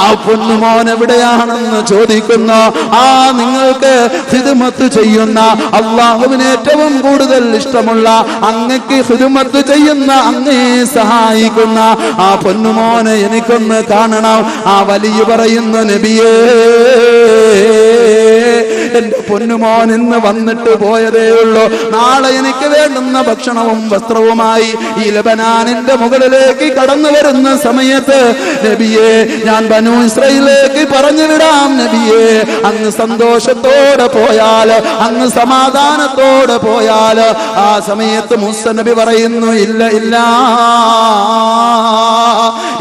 ആ പൊന്നുമോൻ എവിടെയാണെന്ന് ചോദിക്കുന്നു. ആ നിങ്ങൾക്ക് ഖിദ്മത്ത് ചെയ്യുന്ന, അല്ലാഹുവിന് ഏറ്റവും കൂടുതൽ ഇഷ്ടമുള്ള, അങ്ങക്ക് ഖിദ്മത്ത് ചെയ്യുന്ന, അങ്ങേ സഹായിക്കുന്ന ആ പൊന്നുമോനെ എനിക്കൊന്ന് കാണണം. ആ വലിയ പറയുന്ന, നബിയേ, എന്റെ പൊന്നുമോൻ ഇന്ന് വന്നിട്ട് പോയതേ ഉള്ളൂ. നാളെ എനിക്ക് വേണ്ടുന്ന ഭക്ഷണവും വസ്ത്രവുമായി ഈ ലബനാനിന്റെ മുകളിലേക്ക് കടന്നു വരുന്ന സമയത്ത് നബിയെ, ഞാൻ ബനൂ ഇസ്രായേലിലേക്ക് പറഞ്ഞു വിടാം നബിയെ. അങ്ങ് സന്തോഷത്തോടെ പോയാൽ, അങ്ങ് സമാധാനത്തോടെ പോയാൽ. ആ സമയത്ത് മൂസ നബി പറയുന്നു, ഇല്ല,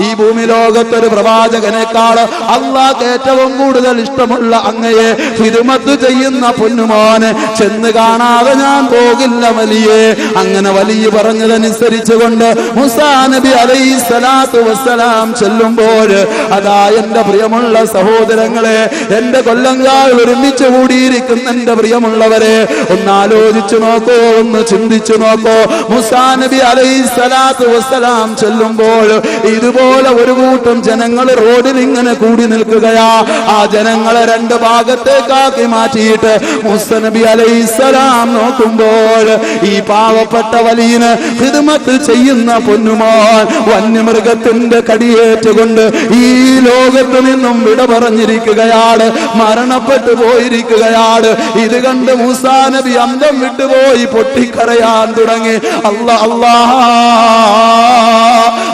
ഈ ഭൂമി ലോകത്തൊരു പ്രവാചകനേക്കാൾ അല്ലാഹുവിന് ഏറ്റവും കൂടുതൽ ഇഷ്ടമുള്ള അങ്ങയെ ഖിദ്മത്ത് ചെയ്യുന്ന പൊന്നുമോനെ ചെന്ന് കാണാതെ ഞാൻ പോകില്ല വലിയേ. അങ്ങനെ വലിയ പറഞ്ഞതനുസരിച്ചുകൊണ്ട് മൂസാ നബി അലൈഹിസ്സലാത്തു വസ്സലാം ചെല്ലുമ്പോൾ, അതാ എന്റെ പ്രിയമുള്ള സഹോദരങ്ങളെ, എന്റെ കൊല്ലങ്കാൽ ഒരുമിച്ച് കൂടിയിരിക്കുന്ന എന്റെ പ്രിയമുള്ളവരെ, ഒന്ന് ആലോചിച്ചു നോക്കോ, ഒന്ന് ചിന്തിച്ചു നോക്കോ. മൂസാ നബി അലൈഹിസ്സലാത്തു വസ്സലാം ചെല്ലുമ്പോൾ ഇതുപോലെ ഒരു കൂട്ടം ജനങ്ങൾ റോഡിൽ ഇങ്ങനെ കൂടി നിൽക്കുകയാ. ആ ജനങ്ങളെ രണ്ട് ഭാഗത്തേക്കാക്കി മാറ്റിയിട്ട് മൂസാ നബി അലൈഹിസ്സലാം നോക്കുമ്പോൾ ഈ പാവപ്പെട്ട വലിയന് ഖിദ്മത്ത് ചെയ്യുന്ന പൊന്നുമോൻ വന്യമൃഗത്തിന്റെ കടിയേറ്റുകൊണ്ട് ഈ ലോകത്ത് നിന്നും വിട പറഞ്ഞിരിക്കുകയാണ്, മരണപ്പെട്ടു പോയിരിക്കുകയാണ്. ഇത് കണ്ട് മൂസാ നബി അന്തം വിട്ടുപോയി പൊട്ടിക്കരയാൻ തുടങ്ങി. അല്ലാ,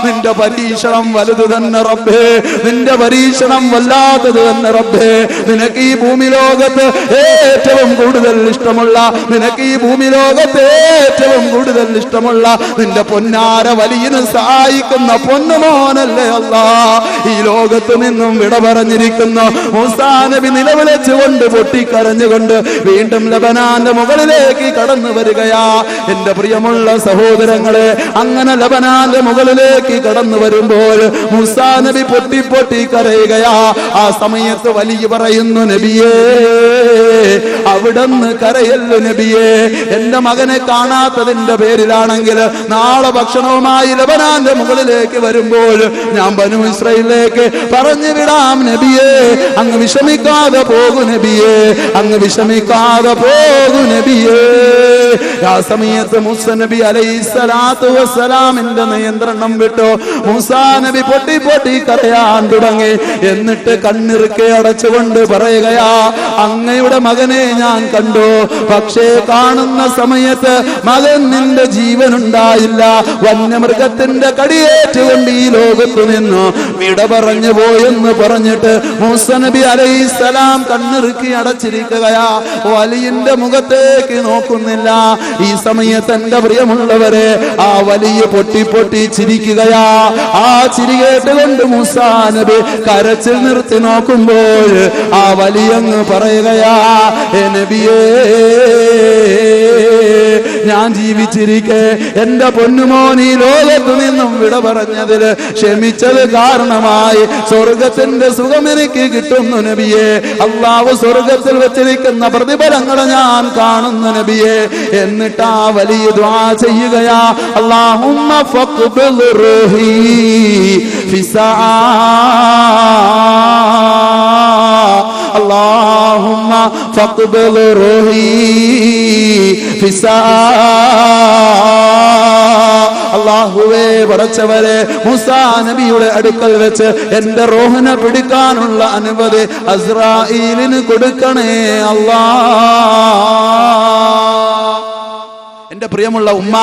നിന്റെ പരീക്ഷണം വലുത് തന്നെ റബ്ബേ, നിന്റെ പരീക്ഷണം വല്ലാത്തത് തന്നെ റബ്ബേ. നിനക്ക് ഈ ഭൂമി ലോകത്ത് ഏറ്റവും കൂടുതൽ ഇഷ്ടമുള്ള, നിനക്ക് ഈ ഭൂമി ലോകത്തെ ഏറ്റവും കൂടുതൽ ഇഷ്ടമുള്ള നിന്റെ പൊന്നാര വലിയന് സഹായിക്കുന്ന പൊന്നുമോനല്ലേ അല്ലാ. ഈ ലോകത്ത് നിന്നും വിട പറഞ്ഞിരിക്കുന്ന മൂസാ നബി നിലവിളിച്ചുകൊണ്ട് പൊട്ടിക്കരഞ്ഞുകൊണ്ട് വീണ്ടും ലബനാന്റെ മുകളിലേക്ക് കടന്നു വരികയാ. എന്റെ പ്രിയമുള്ള സഹോദരങ്ങളെ, അങ്ങനെ ലബനാന്റെ മുകളിലേക്ക് കടന്നു വരുമ്പോൾ മൂസാ നബി പൊട്ടി പൊട്ടി കരയുകയാ. ആ സമയത്ത് വലിയ പറയുന്നു, നബിയേ അവിടുന്ന് കരയല്ലു നബിയേ, എന്റെ മകനെ കാണാത്തതിന്റെ പേരിലാണെങ്കിൽ നാളെ ഭക്ഷണവുമായി ലബനാന്റെ മുകളിലേക്ക് വരുമ്പോൾ ഞാൻ ബനൂ ഇസ്രായേലിലേക്ക് പറഞ്ഞു വിടാം നബിയേ. അങ്ങ് വിഷമിക്കാതെ പോകൂ നബിയേ, അങ്ങ് വിഷമിക്കാതെ പോകൂ നബിയേ. ആ സമയത്ത് മൂസാ നബി അലൈഹിസ്സലാത്തു വസ്സലാമിന്റെ നിയന്ത്രണം വിട്ടു. മൂസാ നബി പൊട്ടി പൊട്ടി കരയാൻ തുടങ്ങി. എന്നിട്ട് കണ്ണിറുക്കെ അടച്ചുകൊണ്ട് പറയുകയാ, അങ്ങയുടെ മകനെ ഞാൻ കണ്ടു, പക്ഷേ കാണുന്ന സമയത്ത് മകൻ നിന്റെ ജീവനുണ്ടായില്ല. വന്യമൃഗത്തിന്റെ കടിയേറ്റുകൊണ്ട് ഈ ലോകത്തു നിന്നു വിട പറഞ്ഞു പോയെന്ന് പറഞ്ഞിട്ട് മൂസാ നബി അലൈഹിസ്സലാം കണ്ണിറുക്കി അടച്ചിരിക്കുകയാ. വലിയന്റെ മുഖത്തേക്ക് നോക്കുന്നില്ല. ഈ സമയത്ത് എന്റെ പ്രിയമുള്ളവരെ, ആ വലിയ പൊട്ടി പൊട്ടി ചിരിക്കുകയാ. ആ ചിരി കേട്ടുകൊണ്ട് മൂസാ നബി കരച്ചിൽ നിർത്തി നോക്കുമ്പോൾ ആ വലിയങ്ങ് പറയുകയാ, നബിയേ ഞാൻ ജീവിച്ചിരിക്കെ എന്റെ പൊന്നുമോൻ ഈ ലോകത്തു നിന്നും വിട പറഞ്ഞതില് ക്ഷമിച്ചത് കാരണമായി സ്വർഗത്തിന്റെ സുഖം എനിക്ക് കിട്ടുന്നു നബിയെ. അള്ളാഹു സ്വർഗത്തിൽ വെച്ചിരിക്കുന്ന പ്രതിഫലങ്ങൾ ഞാൻ കാണുന്നു നബിയെ. എന്നിട്ട് ആ വലിയ ദുആ ചെയ്യുകയാ, അല്ലാഹുമ്മ ഫഖ്ബിൽ റൂഹി ഫിസാ, അല്ലാഹുമ്മ ഫഖ്ബിൽ റൂഹി ഫിസാ. അല്ലാഹുവേ പടച്ചവരെ, മൂസാ നബിയുടെ അടുക്കൽ വെച്ച് എന്റെ റൂഹിനെ പിടിക്കാനുള്ള അനുമതി അസ്രായീലിന് കൊടുക്കണേ അല്ലാ. എന്റെ പ്രിയമുള്ള ഉമ്മ,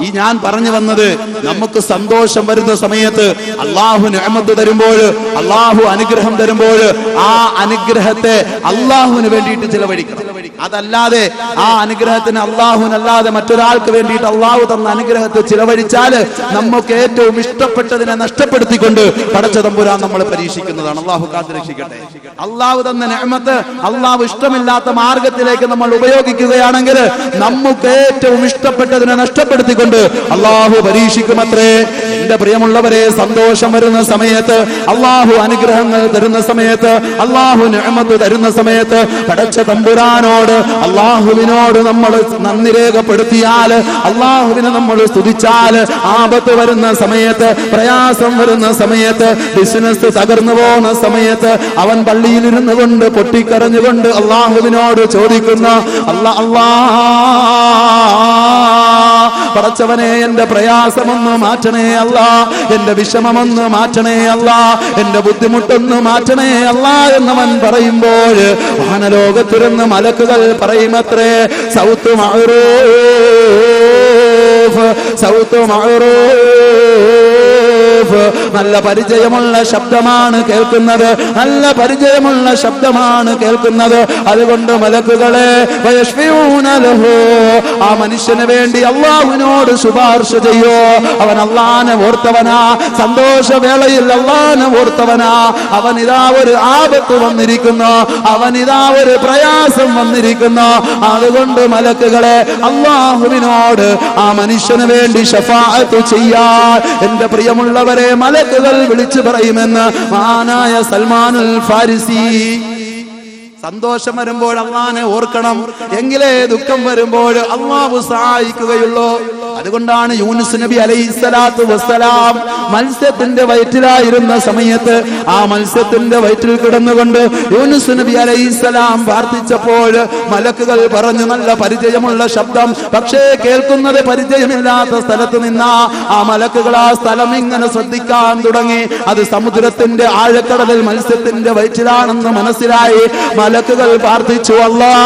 ഈ ഞാൻ പറഞ്ഞു വന്നത്, നമുക്ക് സന്തോഷം വരുന്ന സമയത്ത് അള്ളാഹു നിഅമത്ത് തരുമ്പോൾ, അള്ളാഹു അനുഗ്രഹം തരുമ്പോൾ ആ അനുഗ്രഹത്തെ അള്ളാഹുവിന് വേണ്ടിയിട്ട് ചിലവഴിക്കണം. അതല്ലാതെ ആ അനുഗ്രഹത്തിന് അള്ളാഹുവിനല്ലാതെ മറ്റൊരാൾക്ക് വേണ്ടിയിട്ട് അള്ളാഹു തന്ന അനുഗ്രഹത്തെ ചിലവഴിച്ചാൽ നമുക്ക് ഏറ്റവും ഇഷ്ടപ്പെട്ടതിനെ നഷ്ടപ്പെടുത്തിക്കൊണ്ട് പടച്ച തമ്പുരാൻ നമ്മൾ പരീക്ഷിക്കുന്നതാണ്. അള്ളാഹു കാത്തുരക്ഷിക്കട്ടെ. അള്ളാഹു തന്ന നിഅമത്ത് അള്ളാഹു ഇഷ്ടമില്ലാത്ത മാർഗത്തിലേക്ക് നമ്മൾ ഉപയോഗിക്കുകയാണെങ്കിൽ നമുക്ക് ഏറ്റവും ഇഷ്ടപ്പെട്ടതിനെ നഷ്ടപ്പെടുത്തിക്കൊണ്ട് അള്ളാഹു പരീക്ഷിക്കുമത്രേ. എന്റെ പ്രിയമുള്ളവരെ, സന്തോഷം വരുന്ന സമയത്ത്, അള്ളാഹു അനുഗ്രഹങ്ങൾ തരുന്ന സമയത്ത്, അള്ളാഹു നിഅമത്ത് തരുന്ന സമയത്ത് പടച്ച തമ്പുരാനോട്, അള്ളാഹുവിനോട് നമ്മൾ നന്ദി രേഖപ്പെടുത്തിയാൽ, അള്ളാഹുവിനെ നമ്മൾ സ്തുതിച്ചാൽ, ആപത്ത് വരുന്ന സമയത്ത്, പ്രയാസം വരുന്ന സമയത്ത്, ബിസിനസ് തകർന്നു പോകുന്ന സമയത്ത് അവൻ പള്ളിയിലിരുന്നു കൊണ്ട് പൊട്ടിക്കരഞ്ഞുകൊണ്ട് അള്ളാഹുവിനോട് ചോദിക്കുന്ന, പടച്ചവനെ എന്റെ പ്രയാസമൊന്ന് മാറ്റണേ അല്ലാ, എന്റെ വിഷമമൊന്ന് മാറ്റണേ അല്ലാ, എന്റെ ബുദ്ധിമുട്ടൊന്ന് മാറ്റണേ അല്ലാ എന്നവൻ പറയുമ്പോൾ വാനലോകത്തിരുന്ന് മലക്കുകൾ പറയുമത്രേ, സൗത്ത് മഅറൂഫ്, സൗത്ത് മഅറൂഫ്. നല്ല പരിചയമുള്ള ശബ്ദമാണ് കേൾക്കുന്നത്, നല്ല പരിചയമുള്ള ശബ്ദമാണ് കേൾക്കുന്നത്. അതുകൊണ്ട് മലക്കുകളെ ആ മനുഷ്യന് വേണ്ടി അള്ളാഹുവിനോട് ശുപാർശ ചെയ്യോ. അവൻ അള്ളാനെ ഓർത്തവനാ, സന്തോഷവേളയിൽ അള്ളാനെ ഓർത്തവനാ. അവനിതാ ഒരു ആപത്ത് വന്നിരിക്കുന്നു, അവനിതാ ഒരു പ്രയാസം വന്നിരിക്കുന്നു. അതുകൊണ്ട് മലക്കുകളെ അള്ളാഹുവിനോട് ആ മനുഷ്യന് വേണ്ടി ശഫാഅത്ത് ചെയ്യാൻ എന്റെ പ്രിയമുള്ളവരെ മലക്കുകൾ വിളിച്ചു പറയുമെന്ന് മഹാനായ സൽമാനുൽ ഫാരിസി. സന്തോഷം വരുമ്പോൾ അള്ളാനെ ഓർക്കണം, എങ്കിലേ ദുഃഖം വരുമ്പോൾ അള്ളാഹു സഹായിക്കുകയുള്ളൂ. അതുകൊണ്ടാണ് യൂനുസ് നബി അലൈഹിസ്സലാത്തു വസ്സലാം മത്സ്യത്തിന്റെ വയറ്റിലായിരുന്ന സമയത്ത് ആ മത്സ്യത്തിന്റെ വയറ്റിൽ കിടന്നുകൊണ്ട് യൂനുസ് നബി അലൈഹിസ്സലാം പ്രാർത്ഥിച്ചപ്പോൾ മലക്കുകൾ പറഞ്ഞു, നല്ല പരിചയമുള്ള ശബ്ദം, പക്ഷേ കേൾക്കുന്നത് പരിചയമില്ലാത്ത സ്ഥലത്ത് നിന്നാ ആ മലക്കുകൾ ആ സ്ഥലം ഇങ്ങനെ ശ്രദ്ധിക്കാൻ തുടങ്ങി. അത് സമുദ്രത്തിന്റെ ആഴക്കടലിൽ മത്സ്യത്തിന്റെ വയറ്റിലാണെന്ന് മനസ്സിലായി. മലക്കുകൾ പ്രാർത്ഥിച്ചു, അല്ലാഹ്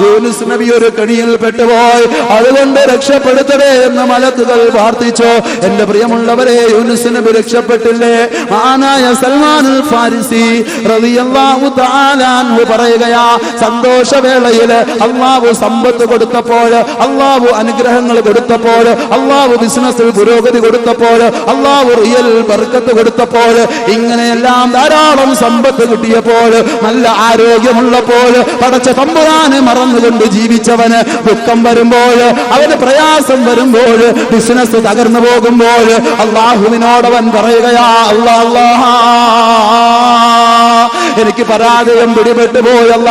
യൂനുസ് നബി ഒരു കെണിയിൽ പെട്ടുപോയി, അതുകൊണ്ട് രക്ഷപ്പെടുത്തണേ എന്ന് മലക്കുകൾ പ്രാർത്ഥിച്ചു. എന്റെ പ്രിയമുള്ളവരെ, യൂനുസ് നബി രക്ഷപ്പെട്ടില്ലേ? മഹാനായ സൽമാനുൽ ഫാരിസി റളിയല്ലാഹു തആല അൻഹു പറയുകയാ, സന്തോഷവേളയിൽ അല്ലാഹു സമ്പത്ത് കൊടുത്തപ്പോൾ, അല്ലാഹു അനുഗ്രഹങ്ങൾ കൊടുത്തപ്പോൾ, അല്ലാഹു ബിസിനസ്സിൽ പുരോഗതി കൊടുത്തപ്പോൾ, അല്ലാഹു റിയൽ ബർക്കത്ത് കൊടുത്തപ്പോൾ, ഇങ്ങനെയെല്ലാം ധാരാളം സമ്പത്ത് കിട്ടിയപ്പോൾ, നല്ല ആരോഗ്യമുള്ളപ്പോൾ, പടച്ച തമ്പുരാനെ മറന്നുകൊണ്ട് ജീവിച്ചവന് ദുഃഖം വരുമ്പോൾ, അവന് പ്രയാസം വരുമ്പോൾ, ബിസിനസ് തകർന്നു പോകുമ്പോൾ അല്ലാഹുവിനോടവൻ പറയുകയാ, അല്ലാഹ് എനിക്ക് പരാജയം പിടിപെട്ടു പോയല്ല,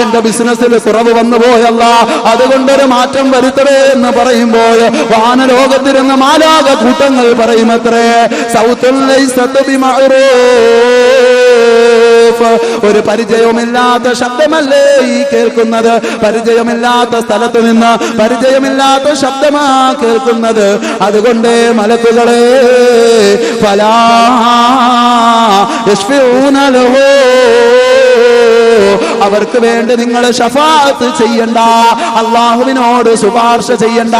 എന്റെ ബിസിനസ്സിൽ കുറവ് വന്നു പോയല്ല, അതുകൊണ്ടൊരു മാറ്റം വരുത്തണേ എന്ന് പറയുമ്പോൾ വാനലോകത്തിരുന്ന മാലാക കൂട്ടങ്ങൾ പറയുമത്രേ, ഒരു പരിചയമില്ലാത്ത ശബ്ദമല്ലേ ഈ കേൾക്കുന്നത്, പരിചയമില്ലാത്ത സ്ഥലത്ത് നിന്ന് പരിചയമില്ലാത്ത ശബ്ദമാ കേൾക്കുന്നത്, അതുകൊണ്ട് മലക്കുകളെ ഫലാ യശ്ഫഊന ലഹു, അവർക്ക് വേണ്ടി നിങ്ങൾ ശഫാഅത്ത് ചെയ്യണ്ട, അള്ളാഹുവിനോട് ശുപാർശ ചെയ്യണ്ട.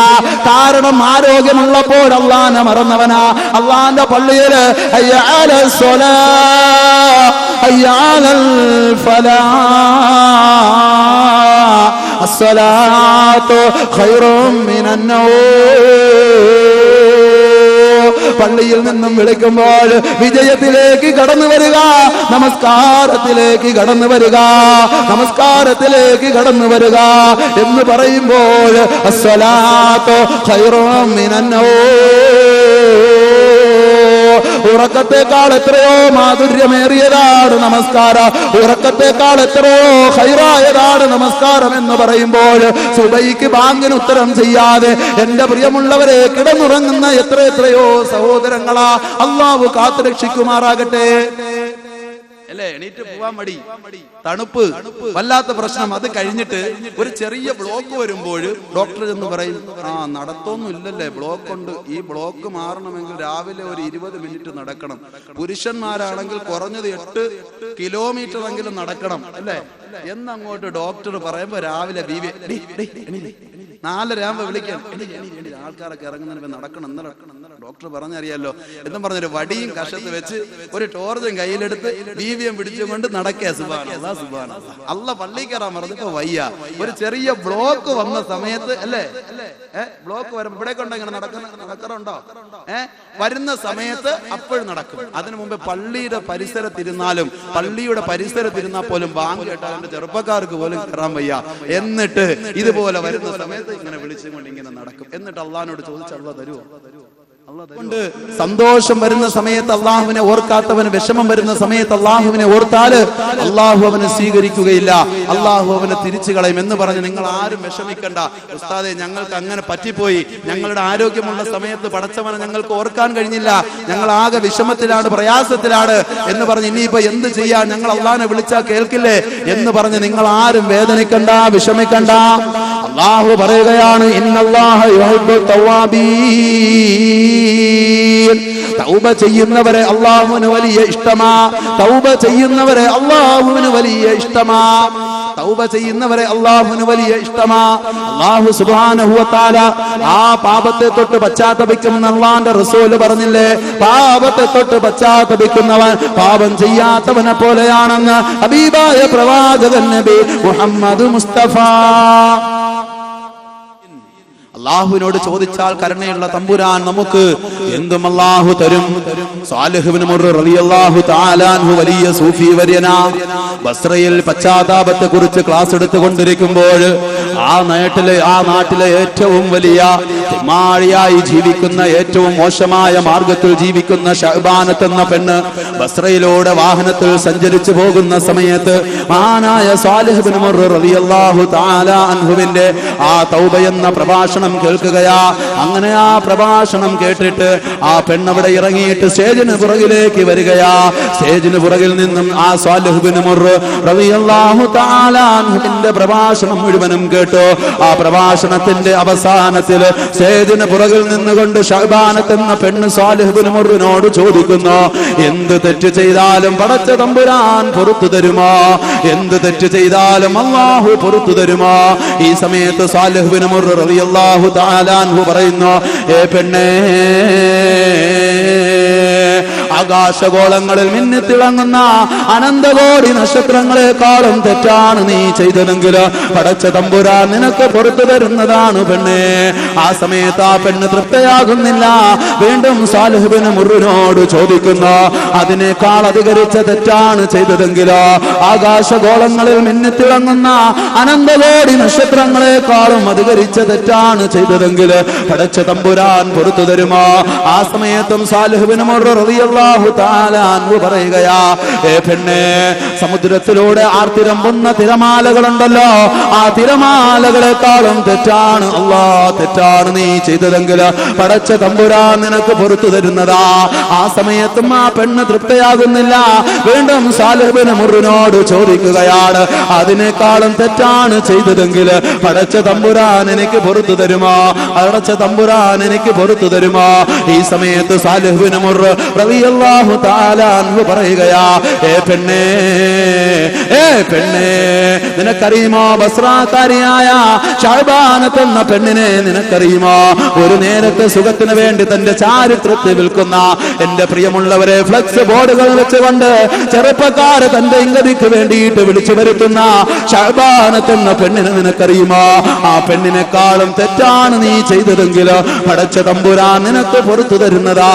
കാരണം ആരോഗ്യമുള്ളപ്പോൾ അള്ളാഹനെ മറന്നവനാ. അള്ളാന്റെ പള്ളിയിൽ ഹയ്യ അലസ് സ്വലാ ഹയ്യ അലൽ ഫലാഹ് അസ്സലാത്തു ഖൈറും മിനൻ നൗം, പള്ളിയിൽ നിന്നും വിളിക്കുമ്പോൾ വിജയത്തിലേക്ക് കടന്നു വരിക, നമസ്കാരത്തിലേക്ക് കടന്നു വരിക, നമസ്കാരത്തിലേക്ക് കടന്നു വരിക എന്ന് പറയുമ്പോൾ അസ്സലാത്തു ഖൈറും മിനൻ നൗം, ഉറക്കത്തെക്കാൾ എത്രയോ മാധുര്യമേറിയതാണ് നമസ്കാരം, ഉറക്കത്തെക്കാൾ എത്രയോ ഖൈറായതാണ് നമസ്കാരം എന്ന് പറയുമ്പോൾ സുബൈക്ക് ബാങ്കിന് ഉത്തരം ചെയ്യാതെ എന്റെ പ്രിയമുള്ളവരെ കിടന്നുറങ്ങുന്ന എത്രയോ സഹോദരങ്ങളാ, അല്ലാഹു കാത്തുരക്ഷിക്കുമാറാകട്ടെ. അല്ലേ, എണീറ്റ് പോവാൻ മടി, തണുപ്പ്, വല്ലാത്ത പ്രശ്നം. അത് കഴിഞ്ഞിട്ട് ഒരു ചെറിയ ബ്ലോക്ക് വരുമ്പോൾ ഡോക്ടർ എന്ന് പറയും, നടത്തൊന്നും ഇല്ലല്ലേ, ബ്ലോക്ക് ഉണ്ട്, ഈ ബ്ലോക്ക് മാറണമെങ്കിൽ രാവിലെ ഒരു 20 മിനിറ്റ് നടക്കണം, പുരുഷന്മാരാണെങ്കിൽ കുറഞ്ഞത് 8 കിലോമീറ്റർ എങ്കിലും നടക്കണം അല്ലേ എന്നങ്ങോട്ട് ഡോക്ടർ പറയുമ്പോ രാവിലെ 4:30 വിളിക്കാൻ, ആൾക്കാരൊക്കെ ഇറങ്ങുന്നതിന് നടക്കണം, ഡോക്ടർ പറഞ്ഞറിയാലോ എന്നും പറഞ്ഞൊരു വടിയും കഷത്ത് വെച്ച് ഒരു ടോർച്ചും കയ്യിലെടുത്ത് ബീവിയം പിടിച്ചുകൊണ്ട് നടക്കുക. സുബ്ഹാനല്ലാഹ്, സുബ്ഹാനല്ലാഹ്. അല്ല പള്ളി കയറാൻ പറഞ്ഞപ്പോ വയ്യ, ഒരു ചെറിയ ബ്ലോക്ക് വന്ന സമയത്ത് അല്ലേ, ബ്ലോക്ക് വരുമ്പോ ഇവിടെ കൊണ്ട് ഇങ്ങനെ നടക്കാറുണ്ടോ, വരുന്ന സമയത്ത് അപ്പോഴും നടക്കും. അതിനു മുമ്പ് പള്ളിയുടെ പരിസരത്തിരുന്നാലും, പള്ളിയുടെ പരിസരത്തിരുന്നാൽ പോലും ബാങ്ക് കേട്ടാൽ എന്റെ ചെറുപ്പക്കാർക്ക് പോലും കയറാൻ വയ്യ. എന്നിട്ട് ഇതുപോലെ വരുന്ന സമയത്ത് ഇങ്ങനെ വിളിച്ചുകൊണ്ട് ഇങ്ങനെ നടക്കും. എന്നിട്ട് അള്ളാഹിനോട് ചോദിച്ച് അള്ളാഹ് തരുമോ? ണ്ട് സന്തോഷം വരുന്ന സമയത്ത് അള്ളാഹുവിനെ ഓർക്കാത്തവന്, വിഷമം വരുന്ന സമയത്ത് അള്ളാഹുവിനെ ഓർത്താല് അള്ളാഹു അവനെ സ്വീകരിക്കുകയില്ല, അള്ളാഹു അവനെ തിരിച്ചു കളയും എന്ന് പറഞ്ഞ് നിങ്ങൾ ആരും വിഷമിക്കണ്ട. ഉസ്താദെ, ഞങ്ങൾക്ക് അങ്ങനെ പറ്റിപ്പോയി, ഞങ്ങളുടെ ആരോഗ്യമുള്ള സമയത്ത് പടച്ചവനെ ഞങ്ങൾക്ക് ഓർക്കാൻ കഴിഞ്ഞില്ല, ഞങ്ങൾ ആകെ വിഷമത്തിലാണ്, പ്രയാസത്തിലാണ് എന്ന് പറഞ്ഞ് ഇനിയിപ്പോ എന്ത് ചെയ്യാൻ, ഞങ്ങൾ അള്ളാഹിനെ വിളിച്ചാൽ കേൾക്കില്ലേ എന്ന് പറഞ്ഞ് നിങ്ങൾ ആരും വേദനിക്കണ്ട, വിഷമിക്കണ്ട. അള്ളാഹു പറയുകയാണ്, ഇന്നല്ലാഹ യുഹിബ്ബു തവ്വാബീൻ, തൗബ ചെയ്യുന്നവരെ അള്ളാഹുവിന് വലിയ ഇഷ്ടമാ, തൗബ ചെയ്യുന്നവരെ അള്ളാഹുവിന് വലിയ ഇഷ്ടമാ, തൗബ ചെയ്യുന്നവരെ അള്ളാഹുവിന് വലിയ ഇഷ്ടമാ. അള്ളാഹു സുബ്ഹാനഹു വ തആല ആ പാപത്തെ തൊട്ട് പശ്ചാത്തപിക്കുന്ന അള്ളാന്റെ റസൂല് പറഞ്ഞില്ലേ, പാപത്തെ തൊട്ട് പശ്ചാത്തപിക്കുന്നവൻ പാപം ചെയ്യാത്തവനെ പോലെയാണെന്ന് ഹബീബായ പ്രവാചകൻ നബി മുഹമ്മദ് മുസ്തഫ. അള്ളാഹുവിനോട് ചോദിച്ചാൽ കരുണയുള്ള തമ്പുരാൻ നമുക്ക് എന്തും അള്ളാഹു തരും. സാലിഹ് ഇബ്നു മുർറ റളിയല്ലാഹു തആല അൻഹു വലിയ സൂഫി വര്യനാ, ബസ്രയിൽ പശ്ചാത്താപത്തെ കുറിച്ച് ക്ലാസ് എടുത്തുകൊണ്ടിരിക്കുമ്പോൾ ആ നാട്ടിലെ ഏറ്റവും വലിയ തിമ്മാഴിയായി ജീവിക്കുന്ന, ഏറ്റവും മോശമായ മാർഗത്തിൽ ജീവിക്കുന്ന ഷഅബാനത്ത് എന്ന പെണ്ണ് ബസ്രയിലൂടെ വാഹനത്തിൽ സഞ്ചരിച്ചു പോകുന്ന സമയത്ത് മഹാനായ സാലിഹ് ഇബ്നു മുർറ റളിയല്ലാഹു തആല അൻഹുവിന്റെ ആ തൗബ എന്ന പ്രഭാഷണം പ്രഭാഷണം കേൾക്കുകയാ. അങ്ങനെ ആ പ്രഭാഷണം കേട്ടിട്ട് ആ പെണ്ണവിടെ ഇറങ്ങിയിട്ട് സ്റ്റേജിന് പുറകിലേക്ക് വരികയാ. സ്റ്റേജിന് പുറകിൽ നിന്നും ആ സാലിഹ് ബിൻ മുർറ് റളിയല്ലാഹു തആല അൻഹുവിന്റെ പ്രഭാഷണം മുഴുവനും കേട്ടു. ആ പ്രഭാഷണത്തിന്റെ അവസാനത്തിൽ സ്റ്റേജിന് പുറകിൽ നിന്നുകൊണ്ട് ശഅബാനത്ത് എന്ന പെണ്ണ് സാലിഹ് ബിൻ മുർറിനോട് ചോദിക്കുന്നു, എന്ത് തെറ്റ് ചെയ്താലും പടച്ച തമ്പുരാൻ പുറത്തു തരുമോ? എന്ത് തെറ്റ് ചെയ്താലും അല്ലാഹു പുറത്തു തരുമോ? ഈ സമയത്ത് സാലിഹ് ബിൻ മുർറ് റളിയല്ലാഹു തആല അൻഹു പറയുന്നു, ഏ പെണ്ണേ, ആകാശഗോളങ്ങളിൽ മിന്നിത്തിളങ്ങുന്ന അനന്തകോടി നക്ഷത്രങ്ങളെക്കാളും തെറ്റാണ് നീ ചെയ്തതെങ്കിൽ പടച്ച തമ്പുരാൻ നിനക്ക് പുറത്തു തരുന്നതാണ് പെണ്ണേ. ആ സമയത്ത് ആ പെണ്ണ് തൃപ്തയാകുന്നില്ല. വീണ്ടും സാലിഹ് ബിൻ മുർറിനോട് ചോദിക്കുന്നു, അതിനേക്കാൾ അധികരിച്ച തെറ്റാണ് ചെയ്തതെങ്കിലോ? ആകാശഗോളങ്ങളിൽ മിന്നിത്തിളങ്ങുന്ന അനന്തകോടി നക്ഷത്രങ്ങളെക്കാളും അധികരിച്ച തെറ്റാണ് ചെയ്തതെങ്കിൽ പടച്ച തമ്പുരാൻ പുറത്തു തരുമോ? ആ സമയത്തും സാലിഹ് ബിൻ മുർറ് റളിയല്ലാഹു തആല അൻഹു പറയുകയാ, ഏ പെണ്ണേ, സമുദ്രത്തിലൂടെ ആർത്തിരമ്പുന്ന തിരമാലകളുണ്ടല്ലോ, ആ തിരമാലകളെക്കാളും തെറ്റാണ് തെറ്റാണ് നീ ചെയ്തതെങ്കിൽ പടച്ച തമ്പുരാൻ നിനക്ക് പുറത്തു തരുന്നതാ. ആ സമയത്തും ആ പെണ്ണ് തൃപ്തയാകുന്നില്ല. വീണ്ടും സാലിഹ് ബിൻ മുർറിനോട് ചോദിക്കുകയാണ്, അതിനേക്കാളും തെറ്റാണ് ചെയ്തതെങ്കിൽ പടച്ച തമ്പുരാൻ എനിക്ക് പുറത്തു തരുമോ? പടച്ച തമ്പുരാൻ എനിക്ക് പുറത്തു തരുമോ? ഈ സമയത്ത് സാലിഹ് ബിൻ മുർറ് റളിയല്ലാഹു തആല അൻഹു പറയുകയാ, ഏ പെണ്ണേ, നിനക്കറിയുമോ ബസ്രാകാരിയായ ശഅബാനത്ത് എന്ന പെണ്ണിനെ നിനക്കറിയുമോ? ഒരു നേരത്തെ സുഖത്തിന് വേണ്ടി തന്റെ ചാരിത്രത്തെ വിൽക്കുന്ന, എന്റെ പ്രിയമുള്ളവരെ, ഫ്ലക്സ് ബോർഡുകൾ വെച്ചുകൊണ്ട് ചെറുപ്പക്കാര് തന്റെ ഇംഗതിക്ക് വേണ്ടിയിട്ട് വിളിച്ചു വരുത്തുന്ന ശഅബാനത്ത് എന്ന പെണ്ണിനെ നിനക്കറിയുമോ? ആ പെണ്ണിനെക്കാളും തെറ്റാണ് നീ ചെയ്തതെങ്കിൽ പടച്ച തമ്പുരാൻ നിനക്ക് പുറത്തു തരുന്നതാ.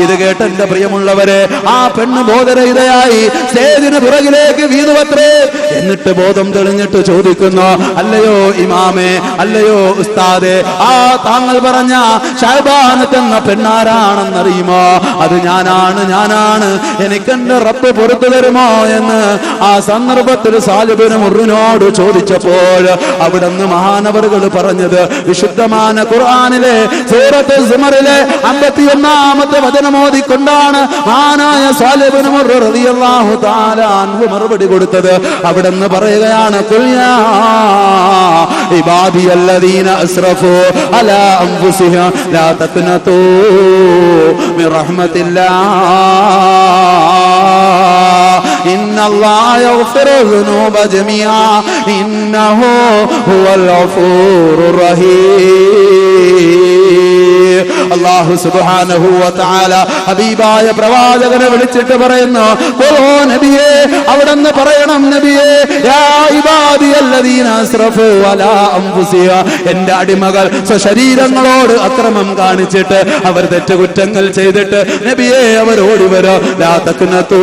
ഇത് കേട്ട് എന്റെ പ്രിയമുള്ളവരെ, ആ പെണ്ണ് ബോധരഹിതയായി സ്റ്റേജിന് പുറകിലേക്ക് വീണുവത്രേ. എന്നിട്ട് ബോധം തെളിഞ്ഞിട്ട് ചോദിക്കുന്നു, അല്ലയോ ഇമാമേ, അല്ലയോ ഉസ്താദേ, ആ താങ്കൾ പറഞ്ഞ ശഅബാനത്ത് എന്ന പെണ്ണാരാണെന്നറിയുമോ? അത് ഞാനാണ്. എനിക്കെന്റെ റബ്ബ് പുറത്തു തരുമോ എന്ന് ആ സന്ദർഭത്തിൽ സാലിഹ് ബിൻ മുർറിനോട് ചോദിച്ചപ്പോൾ അവിടുന്ന് മഹാനവറുകൾ പറഞ്ഞത് വിശുദ്ധമായ ഖുർആനിലെ സൂറത്ത് സുമറിലെ 51-ാമത്തെ വചനം ഓതിക്കൊണ്ടാണ് മഹാനായ സാലിഹ് ബിൻ മുർറ് റളിയല്ലാഹു തആല അൻഹു മറുപടി കൊടുത്തത്. അവിടുന്ന് പറയുകയാണ്, ഖുൽ യാ ഇബാദിയല്ലദീന അസ്റഫു അലാ അൻഫുസിഹിം ലാ തഖ്നതു മിർ റഹ്മത്തില്ലാഹ് ഇന്നല്ലാഹ യഗ്ഫിറു ദുനൂബ ജമീഅ ഇന്നഹു ഹുവൽ ഗഫൂറുർ റഹീം. അല്ലാഹു സുബ്ഹാനഹു വ തആല ഹബീബായ പ്രവാചകനെ വിളിച്ചിട്ട് പറയുന്നു, ഓ നബിയേ, അവിടെന്ന് പറയണം, നബിയേ, യാ ഇബാദിയല്ലദീന അസ്റഫു അലാ അൻഫുസിഹിം, എന്റെ അടിമകൾ സ്വശരീരങ്ങളോട് അക്രമം കാണിച്ചിട്ട് അവർ തെറ്റുകുറ്റങ്ങൾ ചെയ്തിട്ട് നബിയേ അവരോട് വരോ, ലാ തഖ്നതു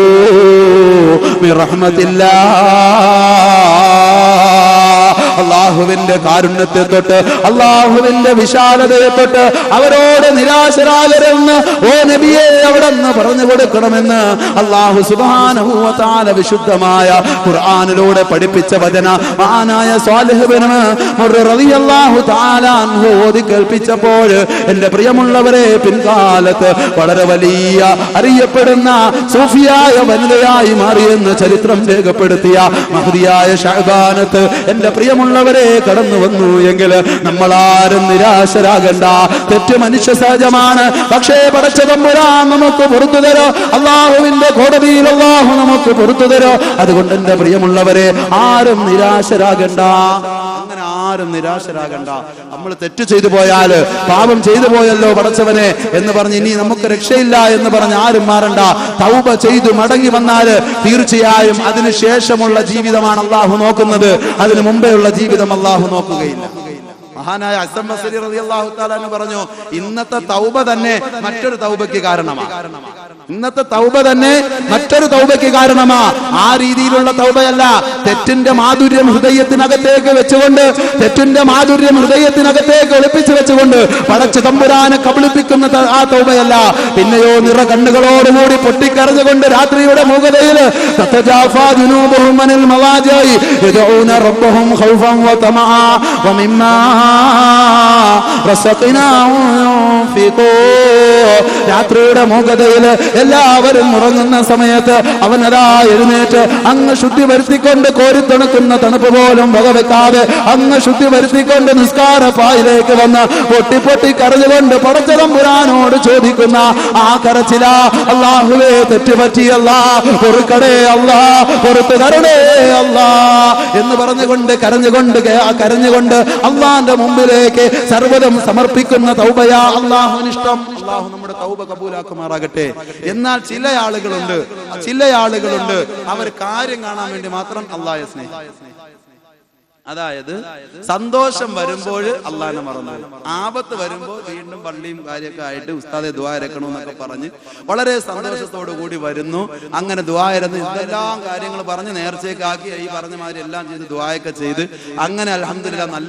മിർ റഹ്മത്തില്ലാഹ്, അല്ലാഹുവിന്റെ കാരുണ്യത്തെ തൊട്ട്, അല്ലാഹുവിന്റെ വിശാലതയെ തൊട്ട് അവരോട് നിരാശരാകരുതെന്ന് ഓ നബിയെ അവിടെന്ന് പറഞ്ഞു കൊടുക്കണമെന്ന് അല്ലാഹു സുബ്ഹാനഹു വ തആല വിശുദ്ധമായ ഖുർആനിലൂടെ പഠിപ്പിച്ച വചന മഹാനായ സാലിഹ് ബിൻ മുർറ് റളിയല്ലാഹു തആല അൻഹു ഓതി കേൾപ്പിച്ചപ്പോൾ എന്റെ പ്രിയമുള്ളവരെ, പിൻകാലത്ത് വളരെ വലിയ അറിയപ്പെടുന്ന സൂഫിയായ വനിതയായി മാറിയെന്ന് ചരിത്രം രേഖപ്പെടുത്തിയ മഹദിയായ ശഅബാനത്ത് എന്റെ പ്രിയമുള്ളവരെ കടന്നു വന്നു എങ്കിൽ നമ്മളാരും നിരാശരാകണ്ട. തെറ്റ് മനുഷ്യ സഹജമാണ്. പക്ഷേ പടച്ച തമ്പുരാൻ നമുക്ക് പുറത്തു തരോ, അല്ലാഹുവിന്റെ കോടതിയിൽ അല്ലാഹു നമുക്ക് പുറത്തു തരോ. അതുകൊണ്ട് എന്റെ പ്രിയമുള്ളവരെ, ആരും നിരാശരാകണ്ട. അങ്ങനെ ആരും നിരാശരാകണ്ട. നമ്മൾ തെറ്റ് ചെയ്തു പോയാൽ, പാപം ചെയ്തു പോയല്ലോ പടച്ചവനെ എന്ന് പറഞ്ഞ് ഇനി നമുക്ക് രക്ഷയില്ല എന്ന് പറഞ്ഞ് ആരും മാറണ്ട. തൗബ ചെയ്തു മടങ്ങി വന്നാൽ തീർച്ചയായും അതിനുശേഷമുള്ള ജീവിതമാണ് അല്ലാഹു നോക്കുന്നത്. അതിനു മുമ്പേയുള്ള ജീവിതം അല്ലാഹു നോക്കുകയില്ല. മഹാനായ ഹസൻ ബസ്രി റളിയല്ലാഹു തആല പറഞ്ഞു, ഇന്നത്തെ തൗബ തന്നെ മറ്റൊരു തൗബയ്ക്ക് കാരണമാണ്. ഇന്നത്തെ തൗബ തന്നെ മറ്റൊരു തൗബയ്ക്ക് കാരണമാ. ആ രീതിയിലുള്ള തൗബയല്ല. തെറ്റിന്റെ മാധുര്യം ഹൃദയത്തിനകത്തേക്ക് വെച്ചുകൊണ്ട്, തെറ്റിന്റെ മാധുര്യം ഹൃദയത്തിനകത്തേക്ക് ഒളിപ്പിച്ചു വെച്ചുകൊണ്ട് പടച്ച തമ്പുരാനെ കബളിപ്പിക്കുന്ന ആ തൗബയല്ല. പിന്നെയോ നിറ കണ്ണുകളോടുകൂടി പൊട്ടിക്കരഞ്ഞുകൊണ്ട് രാത്രിയുടെ മൂകതയിൽ തതജാഫാ ജുനൂബുഹും അനിൽ മവാജിഇ യദഊന റബ്ബഹും ഖൗഫൻ വതമഅ വമിമ്മാ രാത്രിയുടെ മൂകതയില് എല്ലാവരും ഉറങ്ങുന്ന സമയത്ത് അവനതാ എഴുന്നേറ്റ് അങ്ങ് ശുദ്ധി വരുത്തിക്കൊണ്ട് കോരിത്തണുക്കുന്ന തണുപ്പ് പോലും വകവെക്കാതെ അങ്ങ് ശുദ്ധി വരുത്തിക്കൊണ്ട് നിസ്കാര പായിലേക്ക് വന്ന് പൊട്ടി പൊട്ടി കരഞ്ഞുകൊണ്ട് പടച്ചതമ്പുരാനോട് ചോദിക്കുന്ന ആ കരച്ചില, അല്ലാഹുവേ തെറ്റുപറ്റിയല്ല, പൊറുക്കടേ അല്ല, പൊറുത്തു തരണേ അല്ല എന്ന് പറഞ്ഞുകൊണ്ട് കരഞ്ഞുകൊണ്ട് അള്ളാന്റെ മുമ്പിലേക്ക് സർവ്വതം സമർപ്പിക്കുന്ന തൗബയാ അള്ളാഹുവിനിഷ്ടം. അള്ളാഹു നമ്മുടെ തൗബ കബൂലാക്കുമാറാകട്ടെ. എന്നാൽ ചില ആളുകളുണ്ട് അവർ കാര്യം കാണാൻ വേണ്ടി മാത്രം അള്ളാഹയെ സ്നേഹിക്കും. അതായത് സന്തോഷം വരുമ്പോൾ അള്ളാഹിനെ മറന്നു, ആപത്ത് വരുമ്പോൾ വീണ്ടും പള്ളിയും കാര്യമൊക്കെ ആയിട്ട് ഉസ്താദെ ദുആ ഇറക്കണമെന്നൊക്കെ പറഞ്ഞ് വളരെ സന്തോഷത്തോടു കൂടി വരുന്നു. അങ്ങനെ ദുആ ഇറന്ന് എന്തെല്ലാം കാര്യങ്ങൾ പറഞ്ഞ് നേർച്ചയൊക്കെ ആക്കി ഈ പറഞ്ഞ മാതിരി എല്ലാം ചെയ്ത് ദുആയൊക്കെ ചെയ്ത് അങ്ങനെ അൽഹംദുലില്ലാഹ് നല്ല